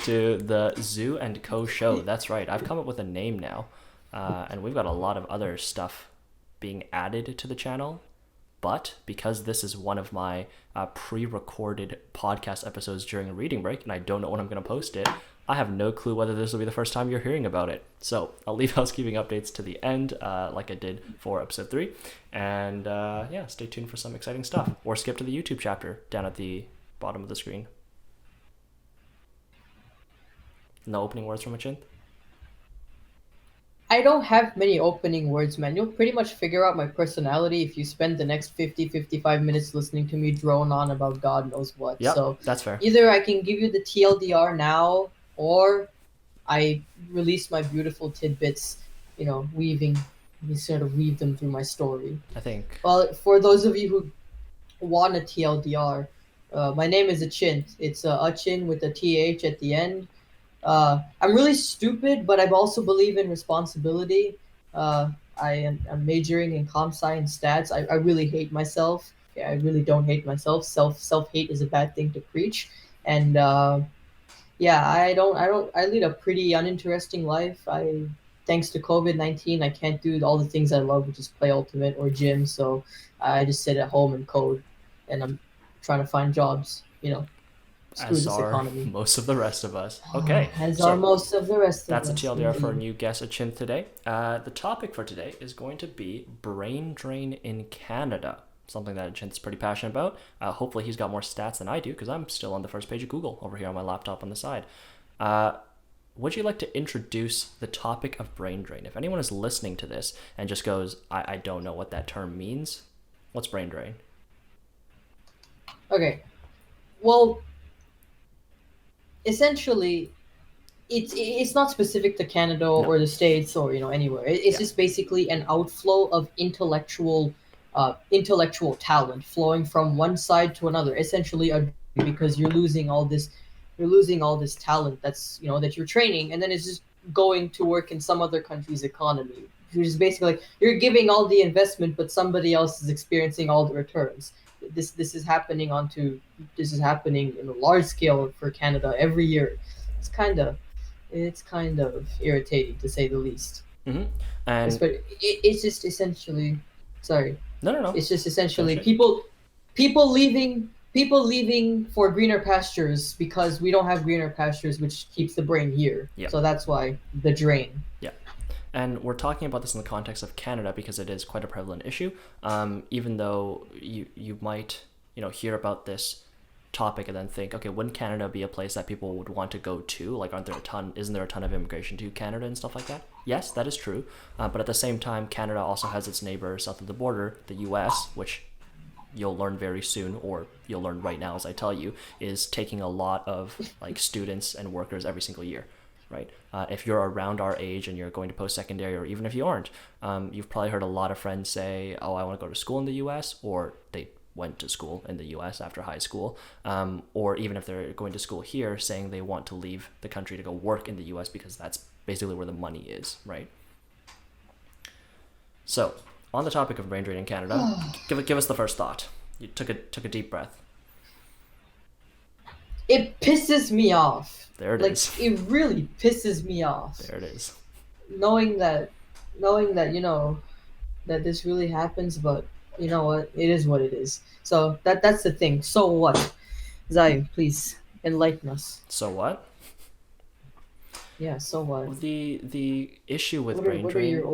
to the Zoo and Co show. That's right. I've come up with a name now, and we've got a lot of other stuff being added to the channel. But because this is one of my pre-recorded podcast episodes during a reading break, and I don't know when I'm going to post it, I have no clue whether this will be the first time you're hearing about it. So I'll leave housekeeping updates to the end, like I did for episode 3. And yeah, stay tuned for some exciting stuff. Or skip to the YouTube chapter down at the bottom of the screen. No opening words from Achinth? I don't have many opening words, man. You'll pretty much figure out my personality if you spend the next 55 minutes listening to me drone on about God knows what. Yep, So that's fair. either I can give you the TLDR now, or I release my beautiful tidbits, weaving, you sort of weave them through my story. I think. Well, for those of you who want a TLDR, my name is Achinth. It's Achin with a TH at the end. I'm really stupid, but I also believe in responsibility. I'm majoring in comp sci and stats. I really hate myself. Yeah, I really don't hate myself. Self hate is a bad thing to preach, and yeah, I lead a pretty uninteresting life. Thanks to COVID-19, I can't do all the things I love, which is play Ultimate or gym. So I just sit at home and code, and I'm trying to find jobs. Screw As this are economy. most of the rest of us. Okay. As are most of the rest of us. That's a TLDR for a new guest, Achinth, today. The topic for today is going to be brain drain in Canada, something that Achinth's pretty passionate about. Hopefully he's got more stats than I do, because I'm still on the first page of Google over here on my laptop on the side. Would you like to introduce the topic of brain drain? If anyone is listening to this and just goes, I don't know what that term means, what's brain drain? Okay. Well, essentially, it's not specific to Canada or the States or anywhere. It's just basically an outflow of intellectual talent flowing from one side to another. Essentially, because you're losing all this talent that's that you're training, and then it's just going to work in some other country's economy. Which is basically like you're giving all the investment, but somebody else is experiencing all the returns. This is happening in a large scale for Canada every year. It's kind of irritating, to say the least. Mm-hmm. And it's just essentially, sorry. No. It's just essentially people leaving for greener pastures because we don't have greener pastures, which keeps the brain here. Yep. So that's why the drain. Yeah. And we're talking about this in the context of Canada because it is quite a prevalent issue. Even though you might hear about this topic and then think, okay, wouldn't Canada be a place that people would want to go to? Like, isn't there a ton of immigration to Canada and stuff like that? Yes, that is true. But at the same time, Canada also has its neighbor south of the border, the U.S., which you'll learn very soon, or you'll learn right now as I tell you, is taking a lot of students and workers every single year. Right. If you're around our age and you're going to post-secondary, or even if you aren't, you've probably heard a lot of friends say, oh, I want to go to school in the U.S., or they went to school in the U.S. after high school, or even if they're going to school here, saying they want to leave the country to go work in the U.S. because that's basically where the money is, right? So, on the topic of brain drain in Canada, give us the first thought. You took a deep breath. It pisses me off. There it is. It really pisses me off. There it is. Knowing that that this really happens, but you know what? It is what it is. So that's the thing. So what? Zaiyou, please enlighten us. So what? Yeah, so what? The issue with brain drain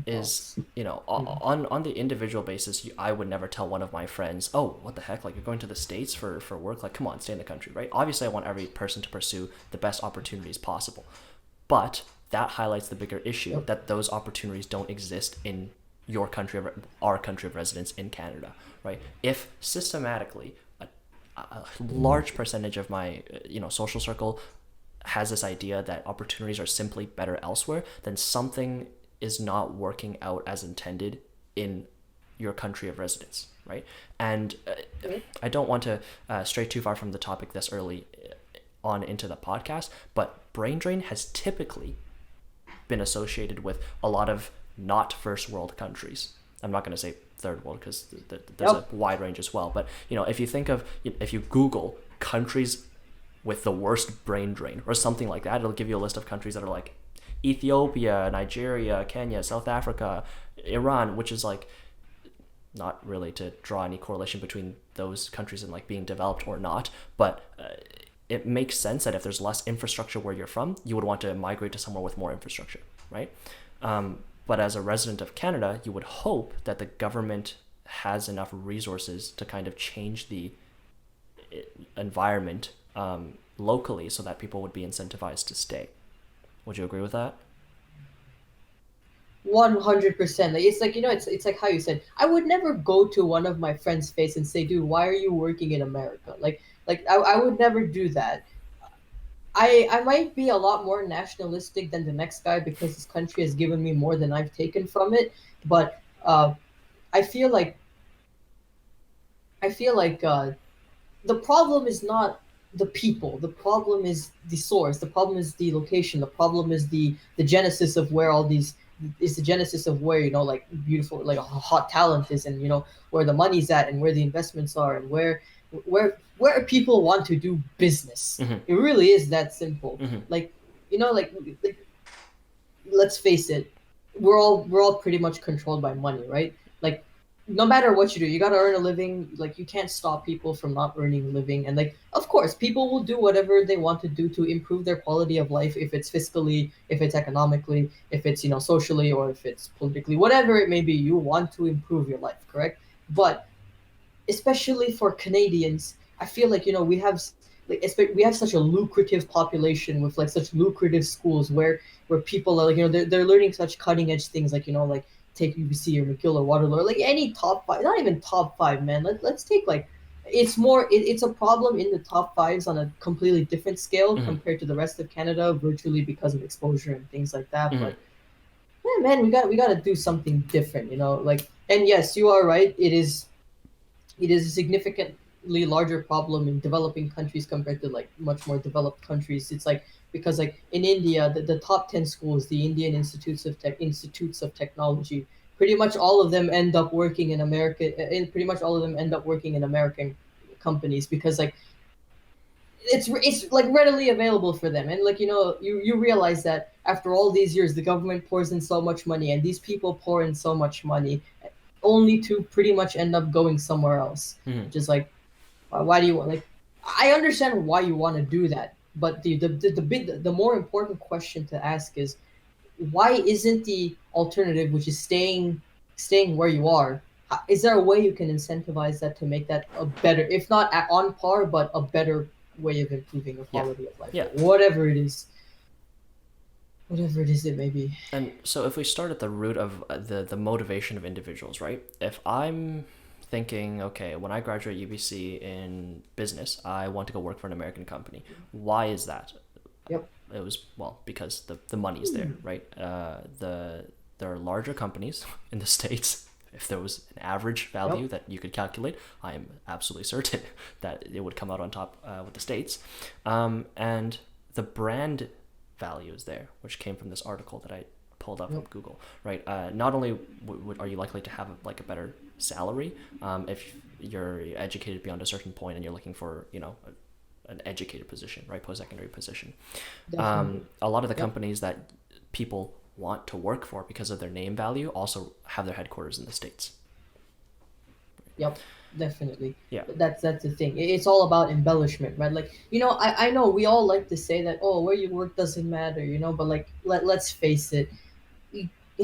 is, on the individual basis, I would never tell one of my friends, oh, what the heck, like, you're going to the States for work? Like, come on, stay in the country, right? Obviously, I want every person to pursue the best opportunities possible. But that highlights the bigger issue, that those opportunities don't exist in your country, our country of residence in Canada, right? If systematically a large percentage of my, social circle has this idea that opportunities are simply better elsewhere, then something is not working out as intended in your country of residence, right? And I don't want to stray too far from the topic this early on into the podcast, but brain drain has typically been associated with a lot of not first world countries. I'm not going to say third world because there's a wide range as well. But, if you think of, if you Google countries with the worst brain drain or something like that. It'll give you a list of countries that are like Ethiopia, Nigeria, Kenya, South Africa, Iran, which is like not really to draw any correlation between those countries and like being developed or not, but it makes sense that if there's less infrastructure where you're from, you would want to migrate to somewhere with more infrastructure, right? But as a resident of Canada, you would hope that the government has enough resources to kind of change the environment locally so that people would be incentivized to stay. Would you agree with that? 100%. It's like, it's like how you said, I would never go to one of my friends' face and say, dude, why are you working in America? I would never do that. I might be a lot more nationalistic than the next guy because this country has given me more than I've taken from it. But I feel like the problem is not the people. The problem is the source. The problem is the location. The problem is the genesis of where all these is the genesis of where like beautiful like hot talent is, and where the money's at, and where the investments are, and where people want to do business. Mm-hmm. It really is that simple. Mm-hmm. Like let's face it, we're all pretty much controlled by money, right? Like no matter what you do, you got to earn a living. Like you can't stop people from not earning a living, and like of course people will do whatever they want to do to improve their quality of life, if it's fiscally, if it's economically, if it's socially, or if it's politically, whatever it may be. You want to improve your life, correct? But especially for Canadians, I feel like we have such a lucrative population with like such lucrative schools where people are like they're learning such cutting edge things, like like take UBC or McGill or Waterloo, or like any top five, not even top five, man. Let's take like it's a problem in the top fives on a completely different scale compared to the rest of Canada, virtually because of exposure and things like that. But yeah, man, we got to do something different, like. And yes, you are right. It is a significantly larger problem in developing countries compared to like much more developed countries. It's like because like in India, the top 10 schools, the Indian Institutes of Technology, pretty much all of them end up working in America, and pretty much all of them end up working in American companies because like it's like readily available for them. And like you realize that after all these years, the government pours in so much money, and these people pour in so much money only to pretty much end up going somewhere else. Just like, why do you want, like, I understand why you want to do that, but the more important question to ask is, why isn't the alternative, which is staying where you are, is there a way you can incentivize that to make that a better, if not on par, but a better way of improving the quality of life? Yeah. Whatever it is. Whatever it is it may be. And so if we start at the root of the motivation of individuals, right? If I'm thinking, okay, when I graduate UBC in business, I want to go work for an American company. Why is that? Yep. It was, well, because the money's there, right? There are larger companies in the States. If there was an average value that you could calculate, I am absolutely certain that it would come out on top with the States. And the brand value is there, which came from this article that I pulled up from Google, right? Not only are you likely to have like a better salary if you're educated beyond a certain point and you're looking for an educated position, right? Post-secondary position. A lot of the companies that people want to work for because of their name value also have their headquarters in the States. Yep, definitely. Yeah. That's the thing. It's all about embellishment, right? Like, I know we all like to say that, oh, where you work doesn't matter, but like let's face it.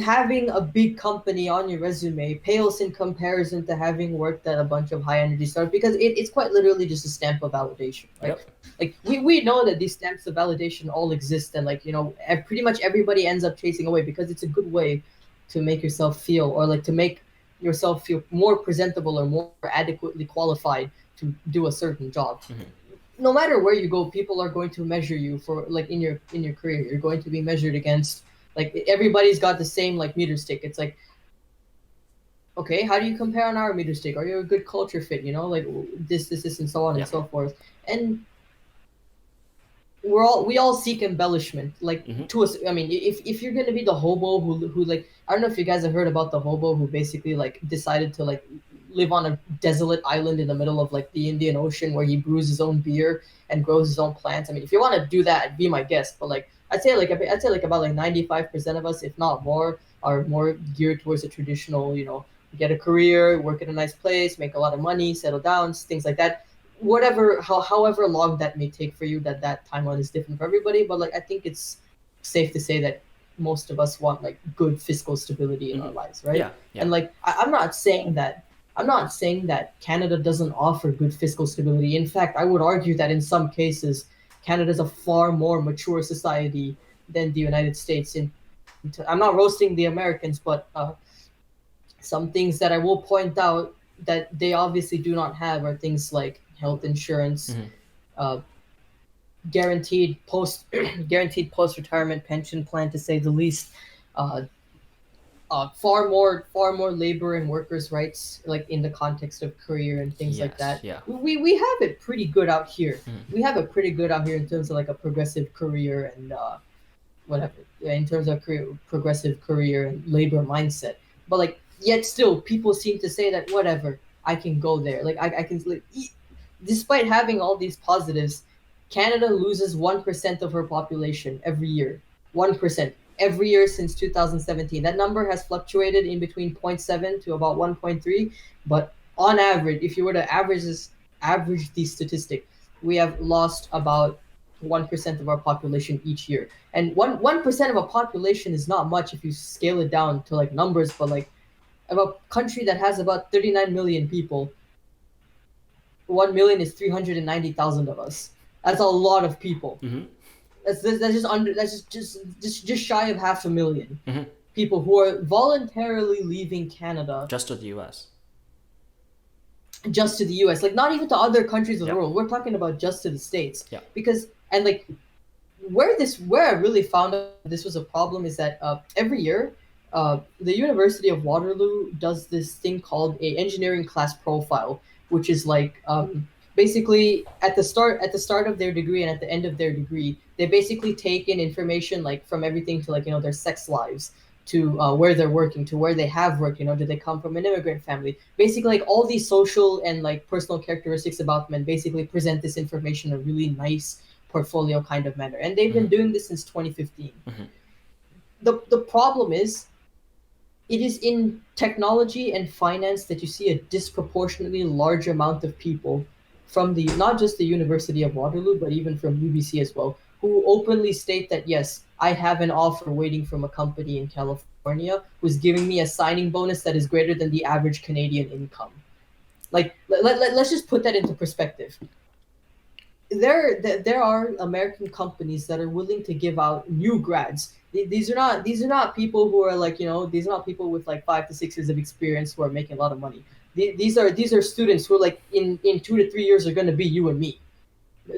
Having a big company on your resume pales in comparison to having worked at a bunch of high energy startups, because it's quite literally just a stamp of validation, right? Yep. Like we know that these stamps of validation all exist, and like pretty much everybody ends up chasing away because it's a good way to make yourself feel, or like to make yourself feel more presentable or more adequately qualified to do a certain job. No matter where you go, people are going to measure you for like in your career. You're going to be measured against, like, everybody's got the same like meter stick. It's like, okay, how do you compare on our meter stick? Are you a good culture fit? Like this, and so on and so forth. And we all seek embellishment, like to us. I mean, if you're gonna be the hobo who like, I don't know if you guys have heard about the hobo who basically like decided to like live on a desolate island in the middle of like the Indian Ocean where he brews his own beer and grows his own plants. I mean, if you want to do that, be my guest. But like I'd say like about like 95% of us, if not more, are more geared towards a traditional, get a career, work at a nice place, make a lot of money, settle down, things like that. However long that may take for you, that timeline is different for everybody. But like I think it's safe to say that most of us want like good fiscal stability in our lives, right? Yeah, yeah. And like I'm not saying that Canada doesn't offer good fiscal stability. In fact, I would argue that in some cases, Canada is a far more mature society than the United States. I'm not roasting the Americans, but some things that I will point out that they obviously do not have are things like health insurance, uh, guaranteed post retirement pension plan, to say the least. Uh, far more labor and workers' rights, like in the context of career and things like Yes, that. yeah. We have it pretty good out here. We have it pretty good out here in terms of like a progressive career and whatever, in terms of progressive career and labor mindset. But like, yet still, people seem to say that whatever, I can go there. Like I can, like, despite having all these positives, Canada loses 1% of her population every year. 1% every year since 2017. That number has fluctuated in between zero point 0.7 to about 1.3, but on average, if you were to average these statistics, we have lost about 1% of our population each year. And 1% of a population is not much if you scale it down to like numbers, but like of a country that has about 39 million people, 1 million is 390,000 of us. That's a lot of people. That's just shy of 500,000 people who are voluntarily leaving Canada Just to the U.S. just to the US, like not even to other countries of the Yeah. world. We're talking about just to the States. Yeah. Because and like where I really found out this was a problem is that every year the University of Waterloo does this thing called a engineering class profile, which is like basically at the start of their degree and at the end of their degree, they basically take in information like from everything to like their sex lives to where they're working to where they have worked. Do they come from an immigrant family? Basically, like all these social and like personal characteristics about them, and basically present this information in a really nice portfolio kind of manner. And they've been doing this since 2015. The problem is it is in technology and finance that you see a disproportionately large amount of people from the not just the University of Waterloo, but even from UBC as well, who openly state that yes, I have an offer waiting from a company in California who's giving me a signing bonus that is greater than the average Canadian income. Like let's just put that into perspective. There are American companies that are willing to give out new grads. These are not people who are like these are not people with like 5 to 6 years of experience who are making a lot of money. These are students who are like in 2 to 3 years are going to be you and me.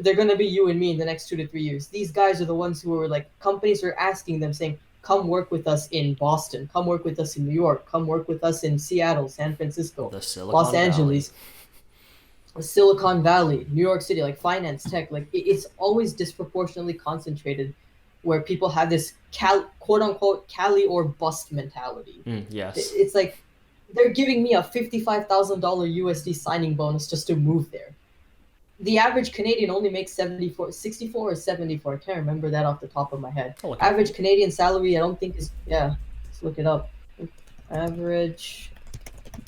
They're going to be you and me in the next 2 to 3 years. These guys are the ones who are like companies are asking them saying, come work with us in Boston, come work with us in New York, come work with us in Seattle, San Francisco, The Silicon Los Valley. Angeles. Silicon Valley, New York City, like finance, tech, like it's always disproportionately concentrated where people have this quote unquote Cali or bust mentality. Yes. It's like they're giving me a $55,000 USD signing bonus just to move there. The average Canadian only makes 64 or 74. I can't remember that off the top of my head. Oh, okay. Average Canadian salary, I don't think is, yeah, let's look it up. Average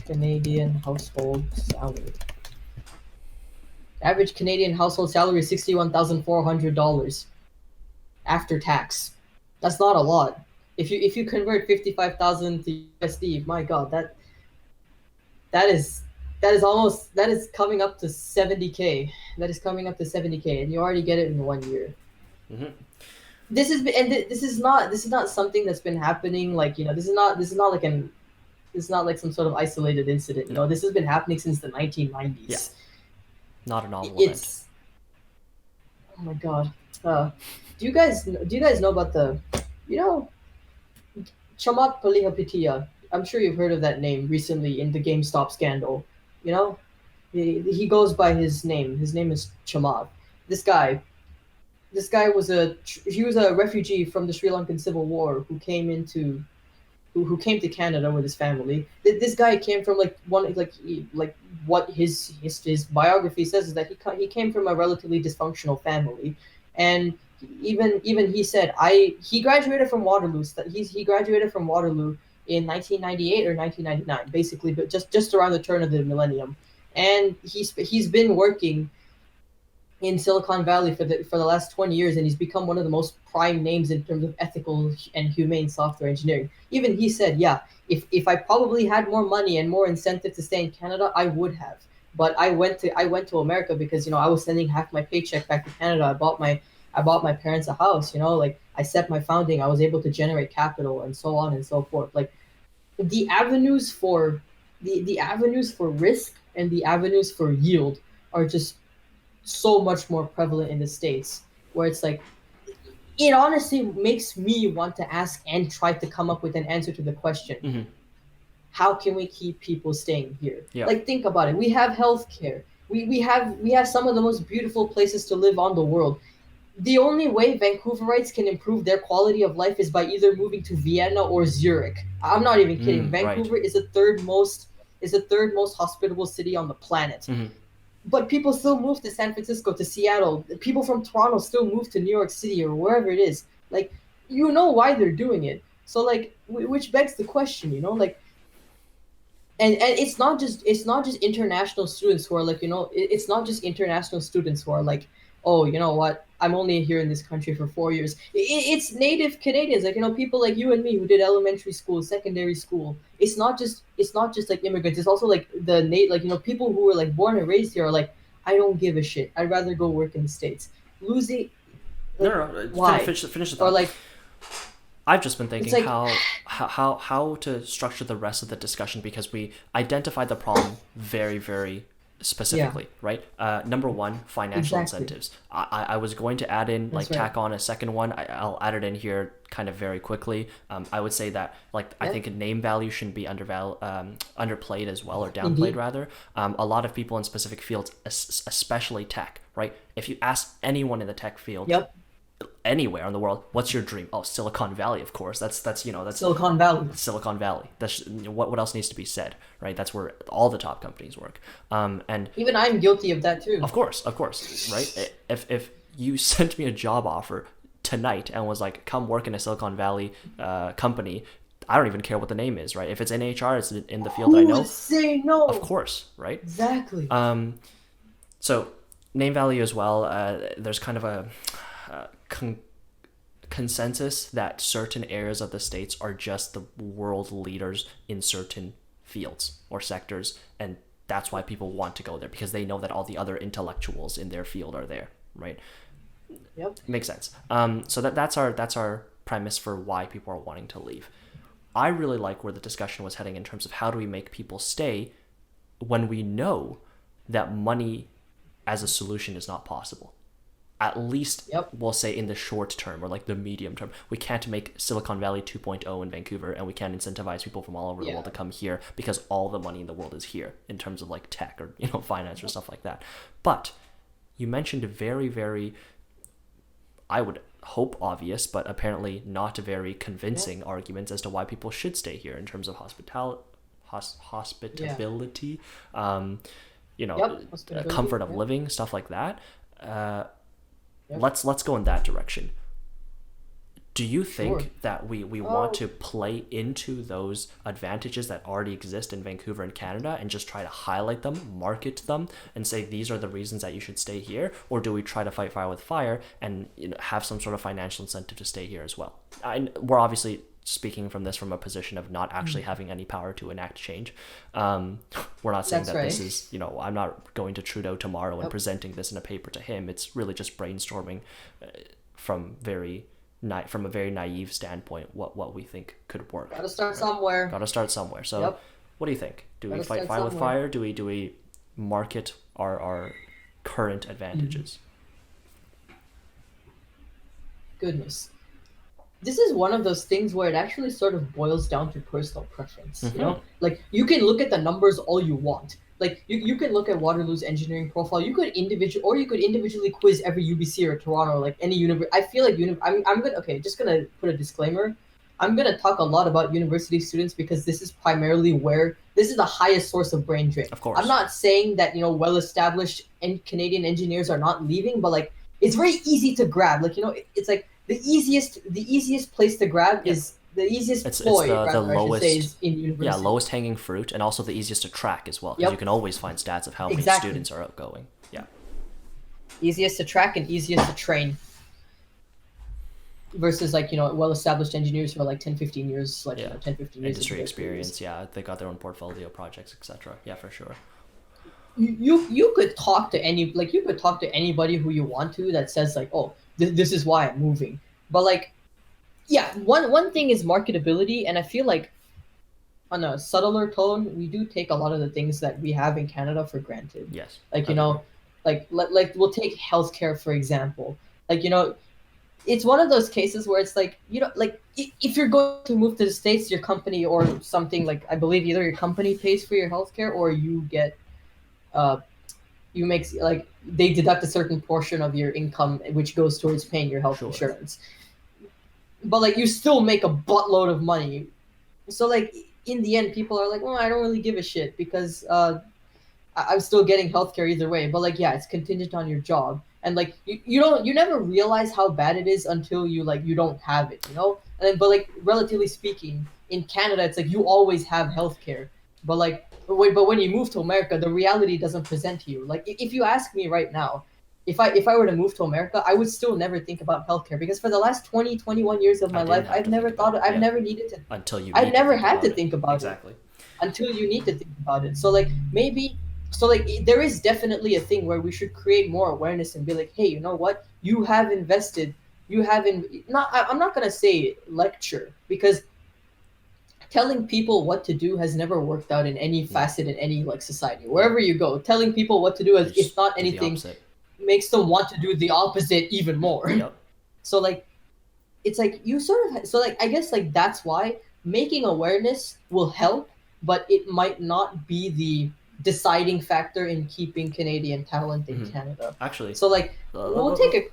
Canadian household salary. Average Canadian household salary is $61,400 after tax. That's not a lot. If you convert 55,000 to USD, my God, that is coming up to 70K. That is coming up to 70K, and you already get it in 1 year. This is not something that's been happening like this is not like some sort of isolated incident. This has been happening since the 1990s. Yeah. Not a novel It's oh my God. Do you guys know about the Chamat Palihapitiya? I'm sure you've heard of that name recently in the GameStop scandal. He goes by his name. His name is Chamat. This guy was a refugee from the Sri Lankan Civil War who came into who came to Canada with his family. This guy came from like what his biography says is that he came from a relatively dysfunctional family, and even he said he graduated from Waterloo. He graduated from Waterloo in 1998 or 1999, basically, but just around the turn of the millennium, and he's been working in Silicon Valley for the last 20 years, and he's become one of the most prime names in terms of ethical and humane software engineering. Even he said, "Yeah, if I probably had more money and more incentive to stay in Canada, I would have. But I went to America because I was sending half my paycheck back to Canada. I bought my parents a house. Like I set my founding. I was able to generate capital and so on and so forth. Like the avenues for the avenues for risk and the avenues for yield are just so much more prevalent in the States, where it's like it honestly makes me want to ask and try to come up with an answer to the question: Mm-hmm. how can we keep people staying here? Yeah. Like, think about it. We have healthcare. We have some of the most beautiful places to live on the world. The only way Vancouverites can improve their quality of life is by either moving to Vienna or Zurich. I'm not even kidding. Right. Vancouver is the third most hospitable city on the planet. Mm-hmm. But people still move to San Francisco, to Seattle. People from Toronto still move to New York City or wherever it is. Like, why they're doing it. So like, which begs the question, like, and it's not just international students who are like, it's not just international students who are like, oh, you know what, I'm only here in this country for 4 years. It's native Canadians, like, people like you and me who did elementary school, secondary school. It's not just like immigrants. It's also like like, people who were like born and raised here are like, I don't give a shit, I'd rather go work in the States. Losing, No, like, no, no. why? Finish the Or thought. like, I've just been it's thinking like, how to structure the rest of the discussion because we identified the problem very, very yeah, specifically, right? Number one, financial exactly. incentives. I was going to add in, like, That's right. tack on a second one. I'll add it in here kind of very quickly. I would say that, like, I Yep. think name value shouldn't be underplayed as well, or downplayed Indeed. rather. A lot of people in specific fields, especially tech, right? If you ask anyone in the tech field, Yep. anywhere in the world, what's your dream? Oh, Silicon Valley, of course. That's Silicon Valley. Silicon Valley. That's what else needs to be said, right? That's where all the top companies work. And Even I'm guilty of that too. of course, right? If you sent me a job offer tonight and was like, come work in a Silicon Valley company, I don't even care what the name is, right? If it's in HR, it's in the field that I Who would know, say of no? course, right? Exactly. So name value as well. There's kind of a con- consensus that certain areas of the states are just the world leaders in certain fields or sectors, and that's why people want to go there because they know that all the other intellectuals in their field are there, right? Yep. Makes sense. So that's our premise for why people are wanting to leave. I really like where the discussion was heading in terms of how do we make people stay when we know that money as a solution is not possible. At least Yep. we'll say in the short term or like the medium term. We can't make Silicon Valley 2.0 in Vancouver, and we can't incentivize people from all over the Yeah. world to come here because all the money in the world is here in terms of like tech or finance or stuff like that. But you mentioned very, very, I would hope obvious, but apparently not very Yep. convincing arguments as to why people should stay here in terms of Yeah. hospitability, um, Yep. Hospitality. comfort of Yep. living, stuff like that. Uh, Yep. let's go in that direction. Do you Sure. think that we want Oh, to play into those advantages that already exist in Vancouver and Canada and just try to highlight them, market them, and say these are the reasons that you should stay here? Or do we try to fight fire with fire and have some sort of financial incentive to stay here as well? We're obviously speaking from a position of not actually having any power to enact change. We're not saying that's that this right. is, I'm not going to Trudeau tomorrow and Yep. presenting this in a paper to him. It's really just brainstorming from from a very naive standpoint what we think could work. Gotta start Right? somewhere. Got to start somewhere. So, Yep. what do you think? Do we Gotta fight start fire with somewhere. fire? Do we market our current advantages? Goodness. This is one of those things where it actually sort of boils down to personal preference. Mm-hmm. Like, you can look at the numbers all you want. Like, you can look at Waterloo's engineering profile. You could individually quiz every UBC or Toronto, like any university. I feel like I'm gonna, okay, just gonna put a disclaimer. I'm gonna talk a lot about university students because this is primarily where this is the highest source of brain drain. Of I'm course. not saying that well-established and Canadian engineers are not leaving, but like it's very easy to grab. Like it's like the easiest place to grab Yeah. is the easiest It's ploy, the rather I should say, lowest, is in yeah, university. lowest hanging fruit, and also the easiest to track as well, because you Yep, can always find stats of how many exactly. students are outgoing. Yeah. Easiest to track and easiest to train versus like well-established engineers who are like 10, 15 years, like Yeah. 10, 15 years into Industry their careers. experience. Yeah, they got their own portfolio projects, etc. Yeah, for sure. You could talk to anybody who you want to that says like, oh, this is why I'm moving. But like, yeah, one thing is marketability, and I feel like on a subtler tone, we do take a lot of the things that we have in Canada for granted. Yes, Like I would agree. like we'll take healthcare for example. Like it's one of those cases where it's like like if you're going to move to the states, your company or something, like I believe either your company pays for your healthcare or you get uh you make like they deduct a certain portion of your income which goes towards paying your health Sure. insurance, but like you still make a buttload of money. So like in the end people are like, well, I don't really give a shit because I'm still getting healthcare either way. But like, yeah, it's contingent on your job, and like you never realize how bad it is until you don't have it, And then, but like relatively speaking, in Canada, it's like you always have healthcare, but like, but when you move to America, the reality doesn't present to you. Like, if you ask me right now, if I were to move to America, I would still never think about healthcare because for the last 20, 21 years of I my didn't life, have to think about it. I've Yeah. never needed to, Until you I've need to never think had to about it. think about it Exactly. until you need to think about it. So like maybe so like there is definitely a thing where we should create more awareness and be like, hey, you know what? You have invested. You have not. I'm not gonna say lecture because telling people what to do has never worked out in any No. facet in any like society. Yeah. Wherever you go, telling people what to do, They as if just not do the anything, opposite. makes them want to do the opposite even more. Yep. So like it's like you sort of so like I guess like that's why making awareness will help, but it might not be the deciding factor in keeping Canadian talent in Mm-hmm. Canada. Actually, So like we'll take a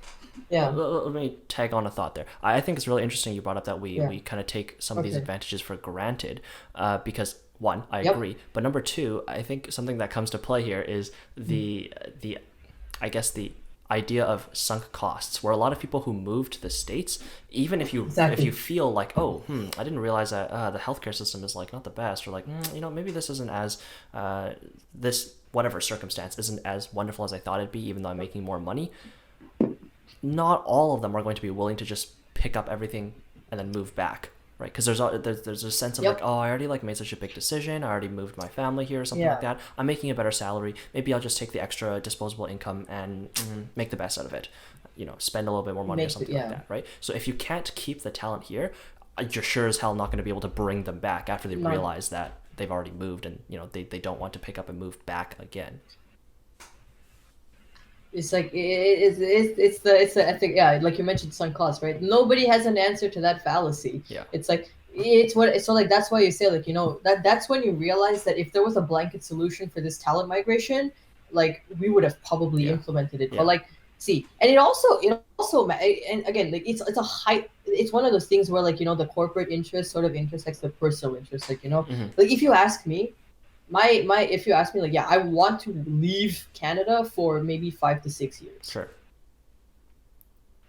yeah let me tag on a thought there. I think it's really interesting you brought up that yeah we kind of take some of these okay advantages for granted, because one, I yep agree, but number two, I think something that comes to play here is the I guess the idea of sunk costs, where a lot of people who move to the states, even if you exactly feel like, oh, I didn't realize that the healthcare system is like not the best, or like, maybe this isn't as this whatever circumstance isn't as wonderful as I thought it'd be, even though I'm making more money. Not all of them are going to be willing to just pick up everything and then move back, right? Because there's a sense of like, yep oh, I already like made such a big decision, I already moved my family here or something like yeah that, I'm making a better salary, maybe I'll just take the extra disposable income and make the best out of it, spend a little bit more money or make the something like yeah that, right? So if you can't keep the talent here, you're sure as hell not going to be able to bring them back after they not realize that they've already moved, and they don't want to pick up and move back again. it's like it's the I think yeah, like you mentioned sunk cost, right? Nobody has an answer to that fallacy. Yeah. It's like it's what so like that's why you say like that's when you realize that if there was a blanket solution for this talent migration, like we would have probably Yeah. implemented it. But Yeah. like see, and it also and again like it's a high it's one of those things where like the corporate interest sort of intersects the personal interest. Like Mm-hmm. like if you ask me, my if you ask me like yeah, I want to leave Canada for maybe 5 to 6 years Sure.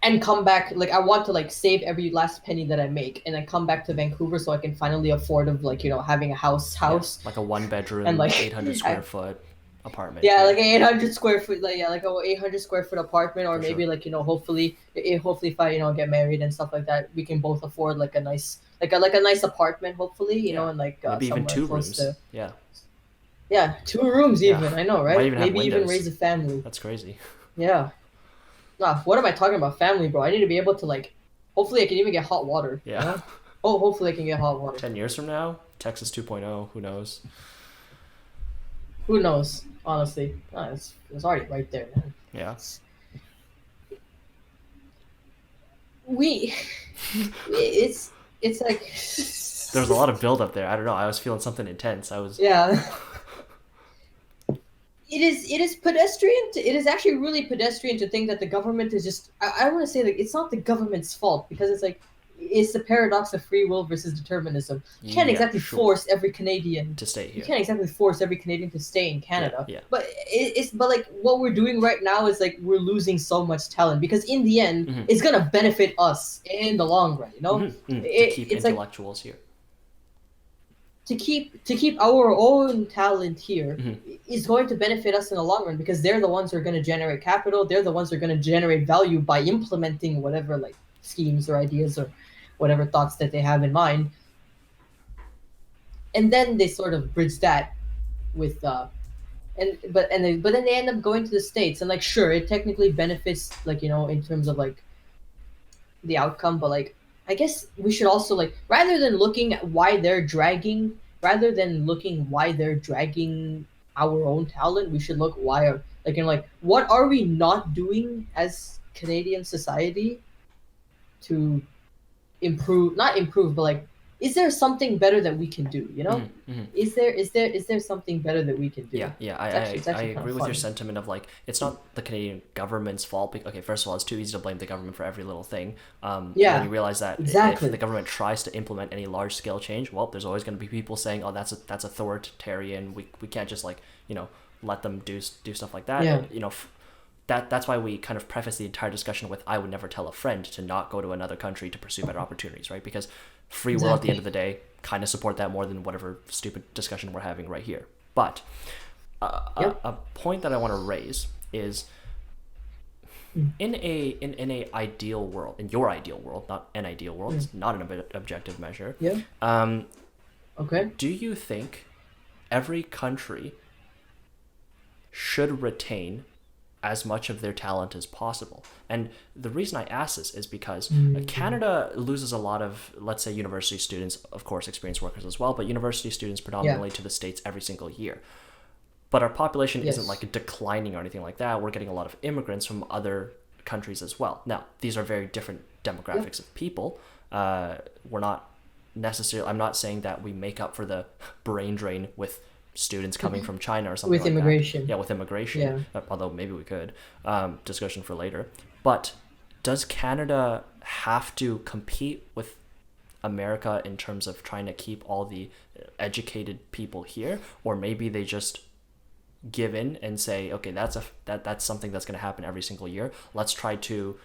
and come back. Like I want to like save every last penny that I make and then come back to Vancouver so I can finally afford of like having a Yeah, house like a one and bedroom, like 800 square I, foot apartment. yeah, Yeah, like an 800 square foot, like yeah, like a 800 square foot apartment, or for sure. maybe like hopefully if I get married and stuff like that, we can both afford like a nice like a nice apartment, hopefully, Yeah, and like maybe even somewhere two close rooms. to Yeah, yeah, 2 rooms yeah. even. I know, Might right? even have Maybe even windows. raise a family. That's crazy. Yeah. Nah, what am I talking about? Family, bro. I need to be able to like. Hopefully, I can even get hot water. Yeah. Oh, hopefully, I can get hot water. 10 years from now, Texas 2.0, who knows? Who knows? Honestly, it's already right there, man. Yeah. We, it's like. There's a lot of build up there. I don't know. I was feeling something intense. I was. Yeah. It is pedestrian. It is actually really pedestrian to think that the government is just. I want to say like it's not the government's fault because it's like it's the paradox of free will versus determinism. You can't Yeah, exactly sure. force every Canadian. To stay You here. can't exactly force every Canadian to stay in Yeah, Canada. yeah. But like what we're doing right now is like we're losing so much talent because in the end Mm-hmm. it's gonna benefit us in the long run. You know, Mm-hmm. Mm-hmm. To keep it's like intellectuals here. to keep our own talent here Mm-hmm. is going to benefit us in the long run because they're the ones who are going to generate capital. They're the ones who are going to generate value by implementing whatever like schemes or ideas or whatever thoughts that they have in mind, and then they sort of bridge that with but then they end up going to the states and like sure it technically benefits like in terms of like the outcome, but like I guess we should also like rather than looking why they're dragging our own talent, we should look why are like what are we not doing as Canadian society to improve not improve but like is there something better that we can do, Mm-hmm. Mm-hmm. is there something better that we can Yeah, do? yeah, It's I actually kind agree of with your funny. sentiment of like it's not the Canadian government's fault. Okay, first of all, it's too easy to blame the government for every little thing. When you Yeah, realize that if the exactly. government tries to implement any large scale change, well, there's always going to be people saying, "Oh, that's authoritarian. We can't just like let them do stuff like that." Yeah, That's why we kind of preface the entire discussion with I would never tell a friend to not go to another country to pursue better opportunities, right? Because free will at the end of exactly. the day kind of support that more than whatever stupid discussion we're having right here. But Yep. a point that I want to raise is Mm, in a ideal world, in your ideal world, not an ideal world, mm, it's not an objective measure. yeah. Um, Okay. do you think every country should retain as much of their talent as possible? And the reason I ask this is because Mm, Canada loses a lot of, let's say, university students, of course, experienced workers as well, but university students yeah. predominantly to the States every single year. But our population isn't Yes. like declining or anything like that. We're getting a lot of immigrants from other countries as well. Now, these are very different Yep. demographics of people. We're not necessarily, I'm not saying that we make up for the brain drain with students coming from China or something With like that. immigration. Yeah, with immigration, Yeah. although maybe we could. Discussion for later. But does Canada have to compete with America in terms of trying to keep all the educated people here, or maybe they just give in and say, okay, that's something that's going to happen every single year. Let's try to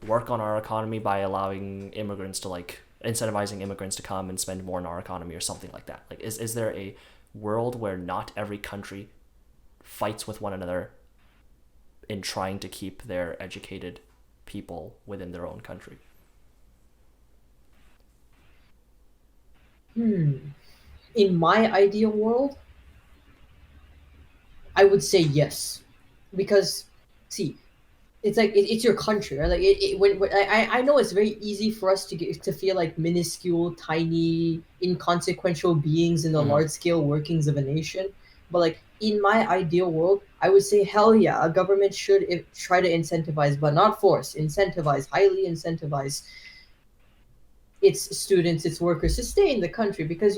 work on our economy by allowing immigrants to like incentivizing immigrants to come and spend more in our economy or something like that. Like, is there a world where not every country fights with one another in trying to keep their educated people within their own country? Hmm. In my ideal world, I would say yes, because see, it's like it's your country, right? Like when I know it's very easy for us to feel like minuscule, tiny, inconsequential beings in the Mm-hmm. large scale workings of a nation, but like in my ideal world, I would say hell yeah, a government should try to incentivize, but not force, incentivize, highly incentivize its students, its workers to stay in the country because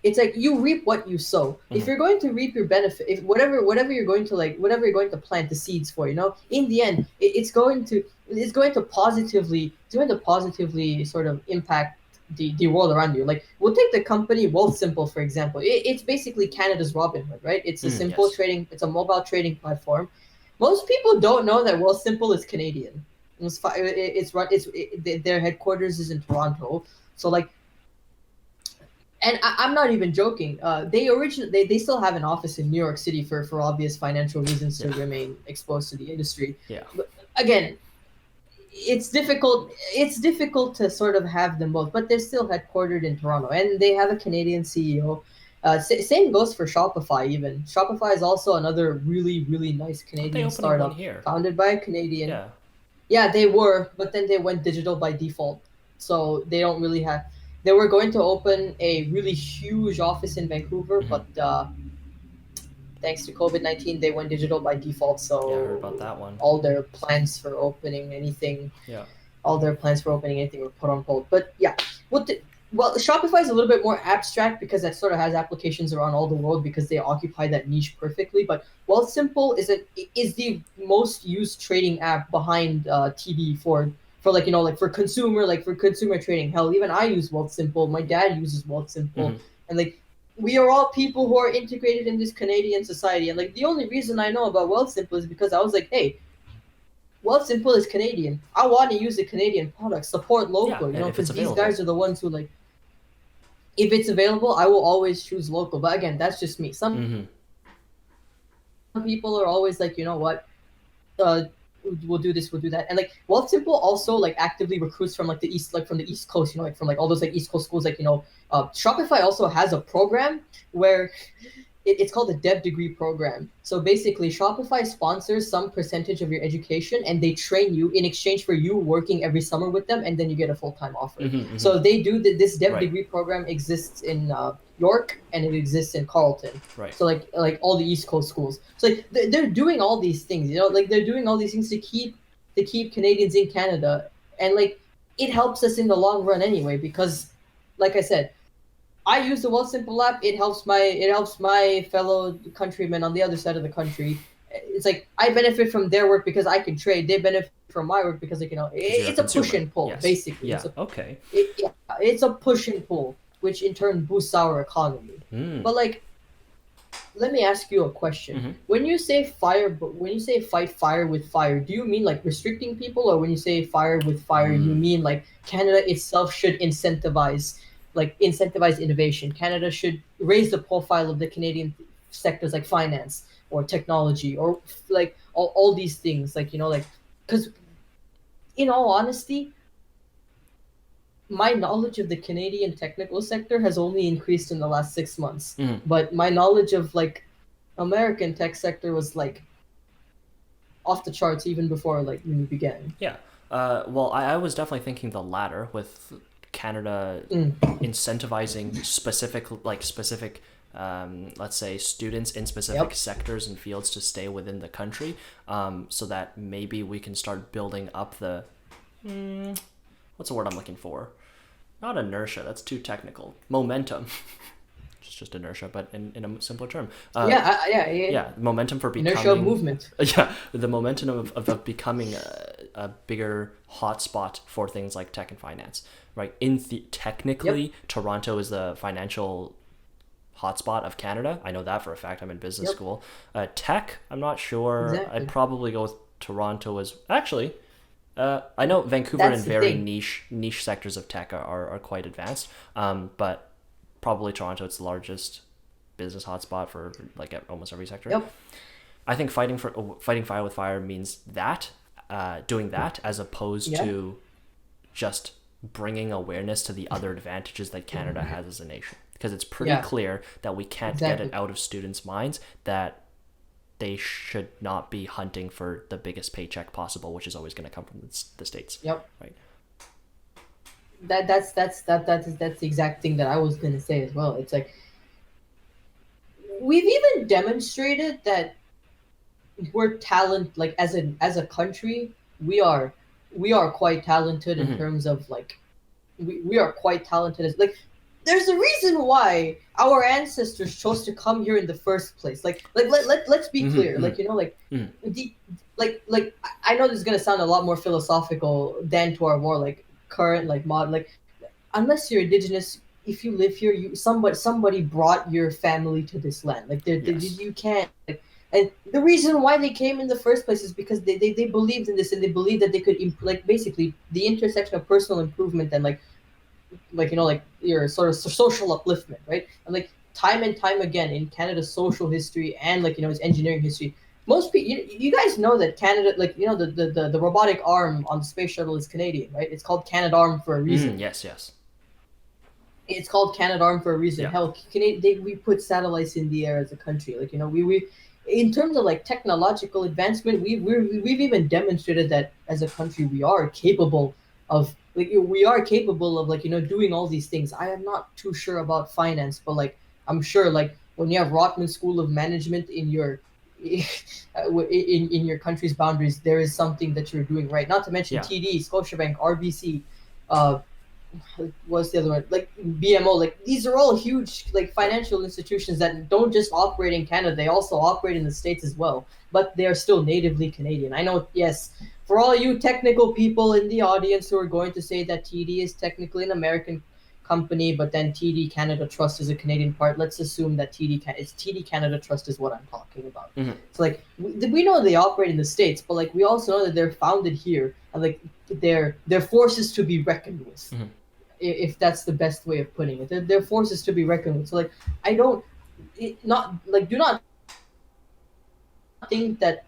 it's like you reap what you sow. If Mm-hmm. you're going to reap your benefit, if whatever you're going to like, whatever you're going to plant the seeds for, in the end, it's going to positively sort of impact the world around you. Like we'll take the company Wealthsimple for example. It's basically Canada's Robinhood, right? Mm, yes. It's a mobile trading platform. Most people don't know that Wealthsimple is Canadian. Their headquarters is in Toronto. So like, and I'm not even joking. They still have an office in New York City for obvious financial reasons to Yeah. remain exposed to the industry. Yeah. But again, it's difficult to sort of have them both, but they're still headquartered in Toronto, and they have a Canadian CEO. Same goes for Shopify. Even Shopify is also another really really nice Aren't they Canadian opening one startup here? founded by a Canadian. Yeah. Yeah, they were, but then they went digital by default. So they don't really have. They were going to open a really huge office in Vancouver, Mm-hmm. but thanks to COVID-19, they went digital by default. Yeah, I heard So about that one. all their plans for opening anything, Yeah. all their plans for opening anything were put on hold. But yeah, well, Shopify is a little bit more abstract because that sort of has applications around all the world because they occupy that niche perfectly. But Wealthsimple is the most used trading app behind TD for for like for consumer trading. Hell, even I use Wealthsimple. My dad uses Wealthsimple, and like we are all people who are integrated in this Canadian society. And like the only reason I know about Wealthsimple is because I was like, hey, Wealthsimple is Canadian. I want to use the Canadian product, support Yeah, local, if it's because these available. guys are the ones who like. If it's available, I will always choose local. But again, that's just me. Some people are always like, you know what, uh, we'll do this, we'll do that, and like Wealthsimple also like actively recruits from like the east, like from the East Coast, like from like all those like East Coast schools, like Shopify also has a program where it's called the Dev Degree Program. So basically, Shopify sponsors some percentage of your education, and they train you in exchange for you working every summer with them, and then you get a full-time offer. So they do this Dev Right. Degree Program exists in York, and it exists in Carleton. Right. So like all the East Coast schools. So like they're doing all these things, like they're doing all these things to keep Canadians in Canada, and like it helps us in the long run anyway, because like I said, I use the Wealthsimple app. It helps my fellow countrymen on the other side of the country. It's like I benefit from their work because I can trade. They benefit from my work because, like, Because you're a it's a push consumer. and pull, Yes. basically. Yeah. Okay. Yeah, it's a push and pull, which in turn boosts our economy. But like, let me ask you a question. When you say fight fire with fire, do you mean like restricting people, or when you say fire with fire, you mean like Canada itself should incentivize innovation? Canada should raise the profile of the Canadian sectors like finance or technology or like all these things, like because in all honesty, my knowledge of the Canadian technical sector has only increased in the last 6 months. But my knowledge of like American tech sector was like off the charts even before like we began. Yeah. Well, I was definitely thinking the latter, with Canada incentivizing specific, let's say, students in specific sectors and fields to stay within the country, so that maybe we can start building up the what's the word I'm looking for? Not inertia. That's too technical. Momentum. It's just inertia, but in a simpler term. Yeah, momentum for becoming Inertia of movement. Yeah, the momentum of becoming a bigger hotspot for things like tech and finance, right? Technically, Toronto is the financial hotspot of Canada. I know that for a fact. I'm in business school. Tech, I'm not sure. Exactly. I'd probably go with Toronto as actually. I know Vancouver That's and the very thing. niche sectors of tech are quite advanced, but probably Toronto, it's the largest business hotspot for like almost every sector. Yep. I think fighting fire with fire means that, doing that, as opposed to just bringing awareness to the other advantages that Canada has as a nation, because it's pretty clear that we can't get it out of students' minds that they should not be hunting for the biggest paycheck possible, which is always going to come from the States. Yep. Right. That's the exact thing that I was gonna say as well. It's like we've even demonstrated that we're talent, like as a country, we are quite talented in terms of like we are quite talented as like there's a reason why our ancestors chose to come here in the first place. Let's be clear. I know this is gonna sound a lot more philosophical than to our more like current like mod like unless you're indigenous, if you live here, somebody brought your family to this land. Like Yes. you can't like, and the reason why they came in the first place is because they believed in this, and they believed that they could like basically the intersection of personal improvement and like your sort of social upliftment, right? And like time and time again in Canada's social history and its engineering history, most people you guys know that Canada, the robotic arm on the space shuttle is Canadian, right? It's called Canadarm for a reason. Yes. Yes. It's called Canadarm for a reason. Yeah. Hell, we put satellites in the air as a country. We in terms of like technological advancement, we've even demonstrated that as a country we are capable of doing all these things. I am not too sure about finance, but like I'm sure like when you have Rotman School of Management in your in your country's boundaries, there is something that you're doing right. Not to mention TD, Scotiabank, RBC, what's the other one? Like BMO. Like these are all huge like financial institutions that don't just operate in Canada; they also operate in the States as well. But they are still natively Canadian. I know, yes, For all you technical people in the audience who are going to say that TD is technically an American company, but then TD Canada Trust is a Canadian part, let's assume that it's TD Canada Trust is what I'm talking about. Mm-hmm. So like we know they operate in the States, but like we also know that they're founded here, and like they're forces to be reckoned with. Mm-hmm. If that's the best way of putting it, they're forces to be reckoned with. So like I don't, not like do not think that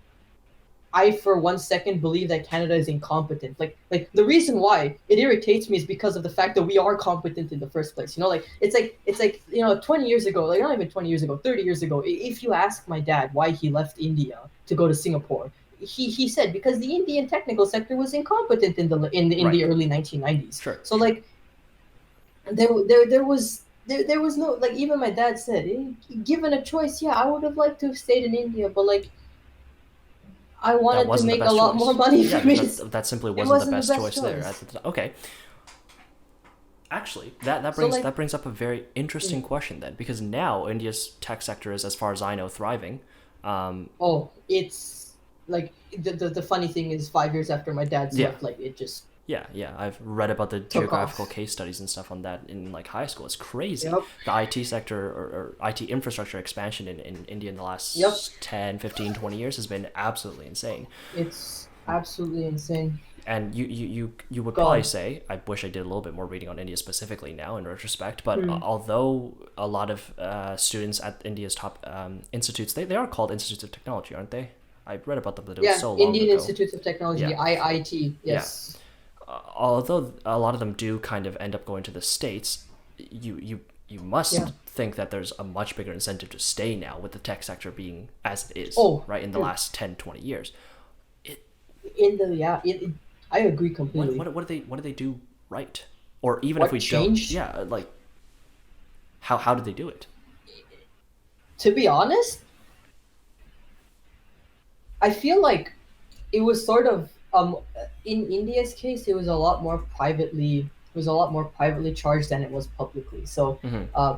I for 1 second believe that Canada is incompetent. Like the reason why it irritates me is because of the fact that we are competent in the first place. You know, like it's like 20 years ago, like not even 20 years ago, 30 years ago. If you ask my dad why he left India to go to Singapore, he said because the Indian technical sector was incompetent in the early 1990s. Sure. So like there was no, like, even my dad said, given a choice, yeah, I would have liked to have stayed in India, but like I That wanted to wasn't the make a best lot choice. more money Yeah, for me. that simply It wasn't the wasn't best the best choice there choice. at the time. Okay. Actually, that So brings like, that brings up a very interesting question then, because now India's tech sector is, as far as I know, thriving. oh, it's like the funny thing is 5 years after my dad's Yeah. left, like it just Yeah. I've read about the took geographical off. case studies and stuff on that in like high school. It's crazy. Yep. The IT sector or IT infrastructure expansion in India in the Yep. last 10, 15, 20 years has been absolutely insane. It's absolutely insane. And you would probably God. say, I wish I did a little bit more reading on India specifically now in retrospect, but Hmm. although a lot of students at India's top institutes, they are called institutes of technology, aren't they? I read about them, but it was Yeah, so long Indian ago. Institutes of Technology, Yeah. IIT. Yeah. Yes. Although a lot of them do kind of end up going to the States, you must Yeah. think that there's a much bigger incentive to stay now with the tech sector being as it is, Oh, right, in the dude. last 10, 20 years. In the yeah, I agree What, completely. what do they do right? Or even if What we don't, changed? yeah, like how did they do it? To be honest, I feel like it was sort of in India's case, it was a lot more privately charged than it was publicly. So Mm-hmm.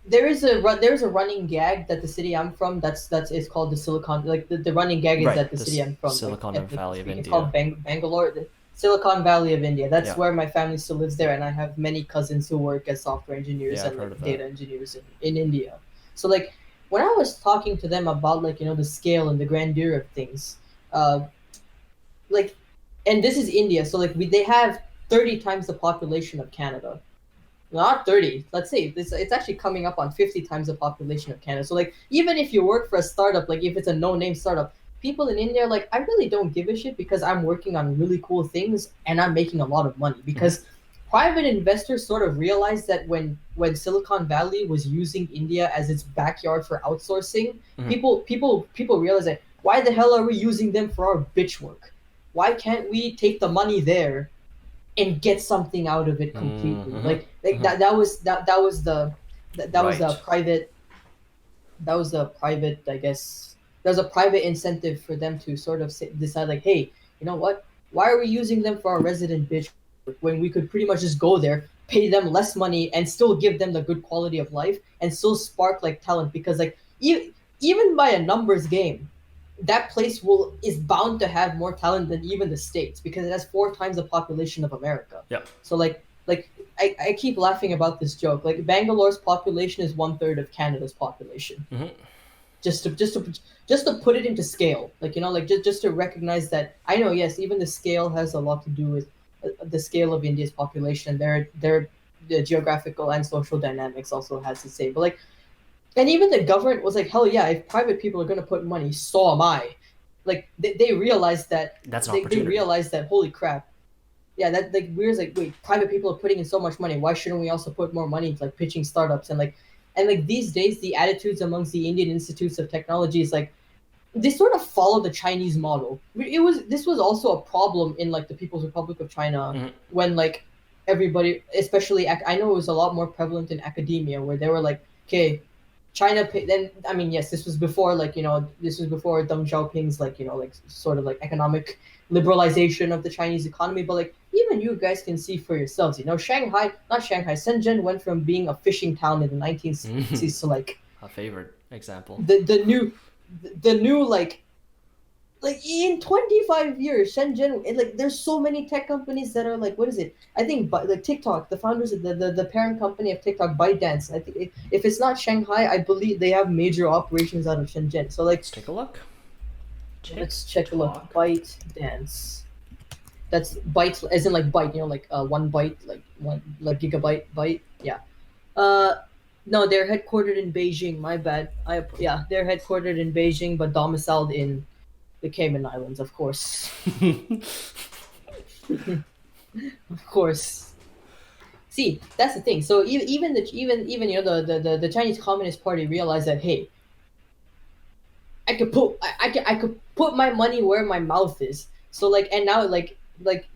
there's a running gag that the city I'm from, that's it's called the Silicon, like the running gag is that Right, the city this I'm from, like Silicon ethnically Valley of speaking, it's India. called Bangalore, the Silicon Valley of India. That's Yeah, where my family still lives there, and I have many cousins who work as software engineers yeah, I've and heard of like that. data engineers in India. So like when I was talking to them about like the scale and the grandeur of things, uh, like, and this is India, so like they have 30 times the population of Canada. Not 30, let's say it's actually coming up on 50 times the population of Canada. So like even if you work for a startup, like if it's a no-name startup, people in India are like, I really don't give a shit because I'm working on really cool things and I'm making a lot of money. Mm-hmm. Because private investors sort of realized that when Silicon Valley was using India as its backyard for outsourcing, Mm-hmm. people realized that, why the hell are we using them for our bitch work? Why can't we take the money there and get something out of it completely? Mm-hmm. Like Mm-hmm. that was the Right. private, I guess there's a private incentive for them to sort of decide like, hey, you know what, why are we using them for our resident bitch work when we could pretty much just go there, pay them less money, and still give them the good quality of life and still spark like talent? Because like even by a numbers game, that place will is bound to have more talent than even the States because it has 4 times the population of America. Yep. So like I keep laughing about this joke. Like Bangalore's population is 1/3 of Canada's population. Mm-hmm. Just to put it into scale, like like just to recognize that, I know, yes, even the scale has a lot to do with the scale of India's population. Their the geographical and social dynamics also has to say. But like, and even the government was like, hell yeah, if private people are going to put money, so am I. Like they realized that, That's an they opportunity. realized that, holy crap, yeah, that like we're like, wait, private people are putting in so much money, why shouldn't we also put more money into like pitching startups? And like these days the attitudes amongst the Indian institutes of technology is like, they sort of follow the Chinese model. This was also a problem in like the People's Republic of China, Mm-hmm. when like everybody, especially I know it was a lot more prevalent in academia, where they were like, okay, then I mean, yes, this was before, like, this was before Deng Xiaoping's, like, like sort of like economic liberalization of the Chinese economy. But like, even you guys can see for yourselves, Shenzhen went from being a fishing town in the 1960s to like A favorite example. the new like like in 25 years, Shenzhen, like there's so many tech companies that are like, what is it? I think, but like TikTok, the founders of the parent company of TikTok, ByteDance. I think if it's not Shanghai, I believe they have major operations out of Shenzhen. So like, Let's take a look. let's check a look. TikTok. ByteDance. That's byte, as in like byte, like 1 byte, like one like gigabyte byte. Yeah. Uh, no, they're headquartered in Beijing. My bad. Yeah, they're headquartered in Beijing, but domiciled in the Cayman Islands, of course. Of course. See, that's the thing. So even the Chinese Communist Party realized that, hey, I could put my money where my mouth is. So like, and now like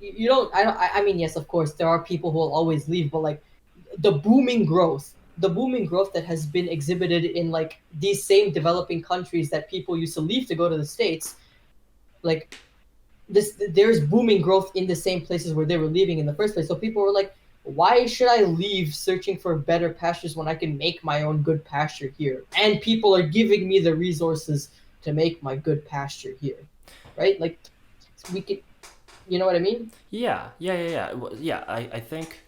you don't I mean, yes, of course there are people who will always leave, but like the booming growth that has been exhibited in like these same developing countries that people used to leave to go to the States, like this, there's booming growth in the same places where they were leaving in the first place. So people were like, why should I leave searching for better pastures when I can make my own good pasture here? And people are giving me the resources to make my good pasture here, right? Like we could, you know what I mean? Yeah. I think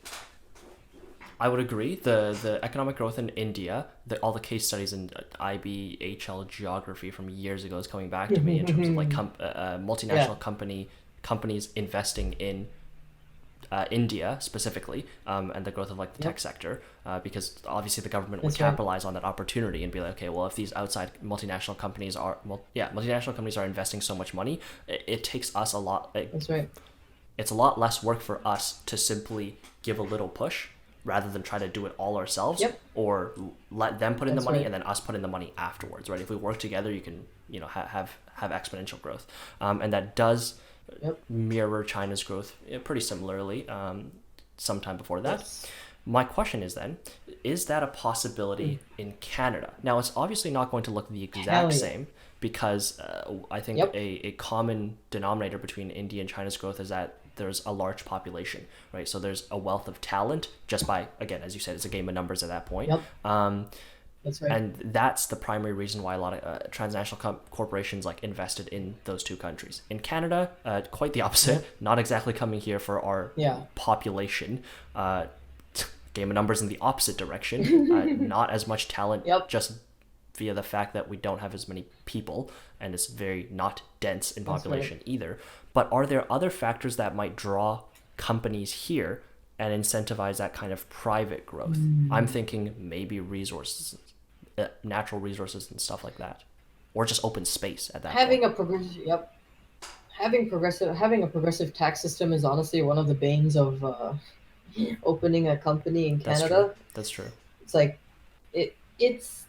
I would agree. The economic growth in India, all the case studies in IBHL geography from years ago is coming back to me in terms of like Yeah, multinational companies investing in India specifically, and the growth of like the tech yep, sector, because obviously the government would that's right, capitalize on that opportunity and be like, okay, well, if these outside multinational companies are investing so much money, it takes us a lot. that's right. It's a lot less work for us to simply give a little push rather than try to do it all ourselves, Yep, or let them put in the that's money right. and then us put in the money afterwards, right? If we work together, you can, have exponential growth, and that does Yep. mirror China's growth pretty similarly, sometime before that. Yes. My question is then, is that a Mm. possibility in Canada? Now, it's obviously not going to look the Hell exact yeah. same because I think Yep. a common denominator between India and China's growth is that there's a large population, right? So there's a wealth of talent just by, again, as you said, it's a game of numbers at that point. Yep. That's right. And that's the primary reason why a lot of transnational corporations like invested in those two countries. In Canada, quite the opposite. Yep. Not exactly coming here for our Yeah. population. Uh, Game of numbers in the opposite direction. Not as much talent, Yep. just via the fact that we don't have as many people, and it's very not dense in That's right. population either. But are there other factors that might draw companies here and incentivize that kind of private growth? I'm Mm. thinking maybe resources, natural resources and stuff like that, or just open space at that point. Having a progressive, yep. Having a progressive tax system is honestly one of the banes of opening a company in That's true. Canada. That's true. It's like it's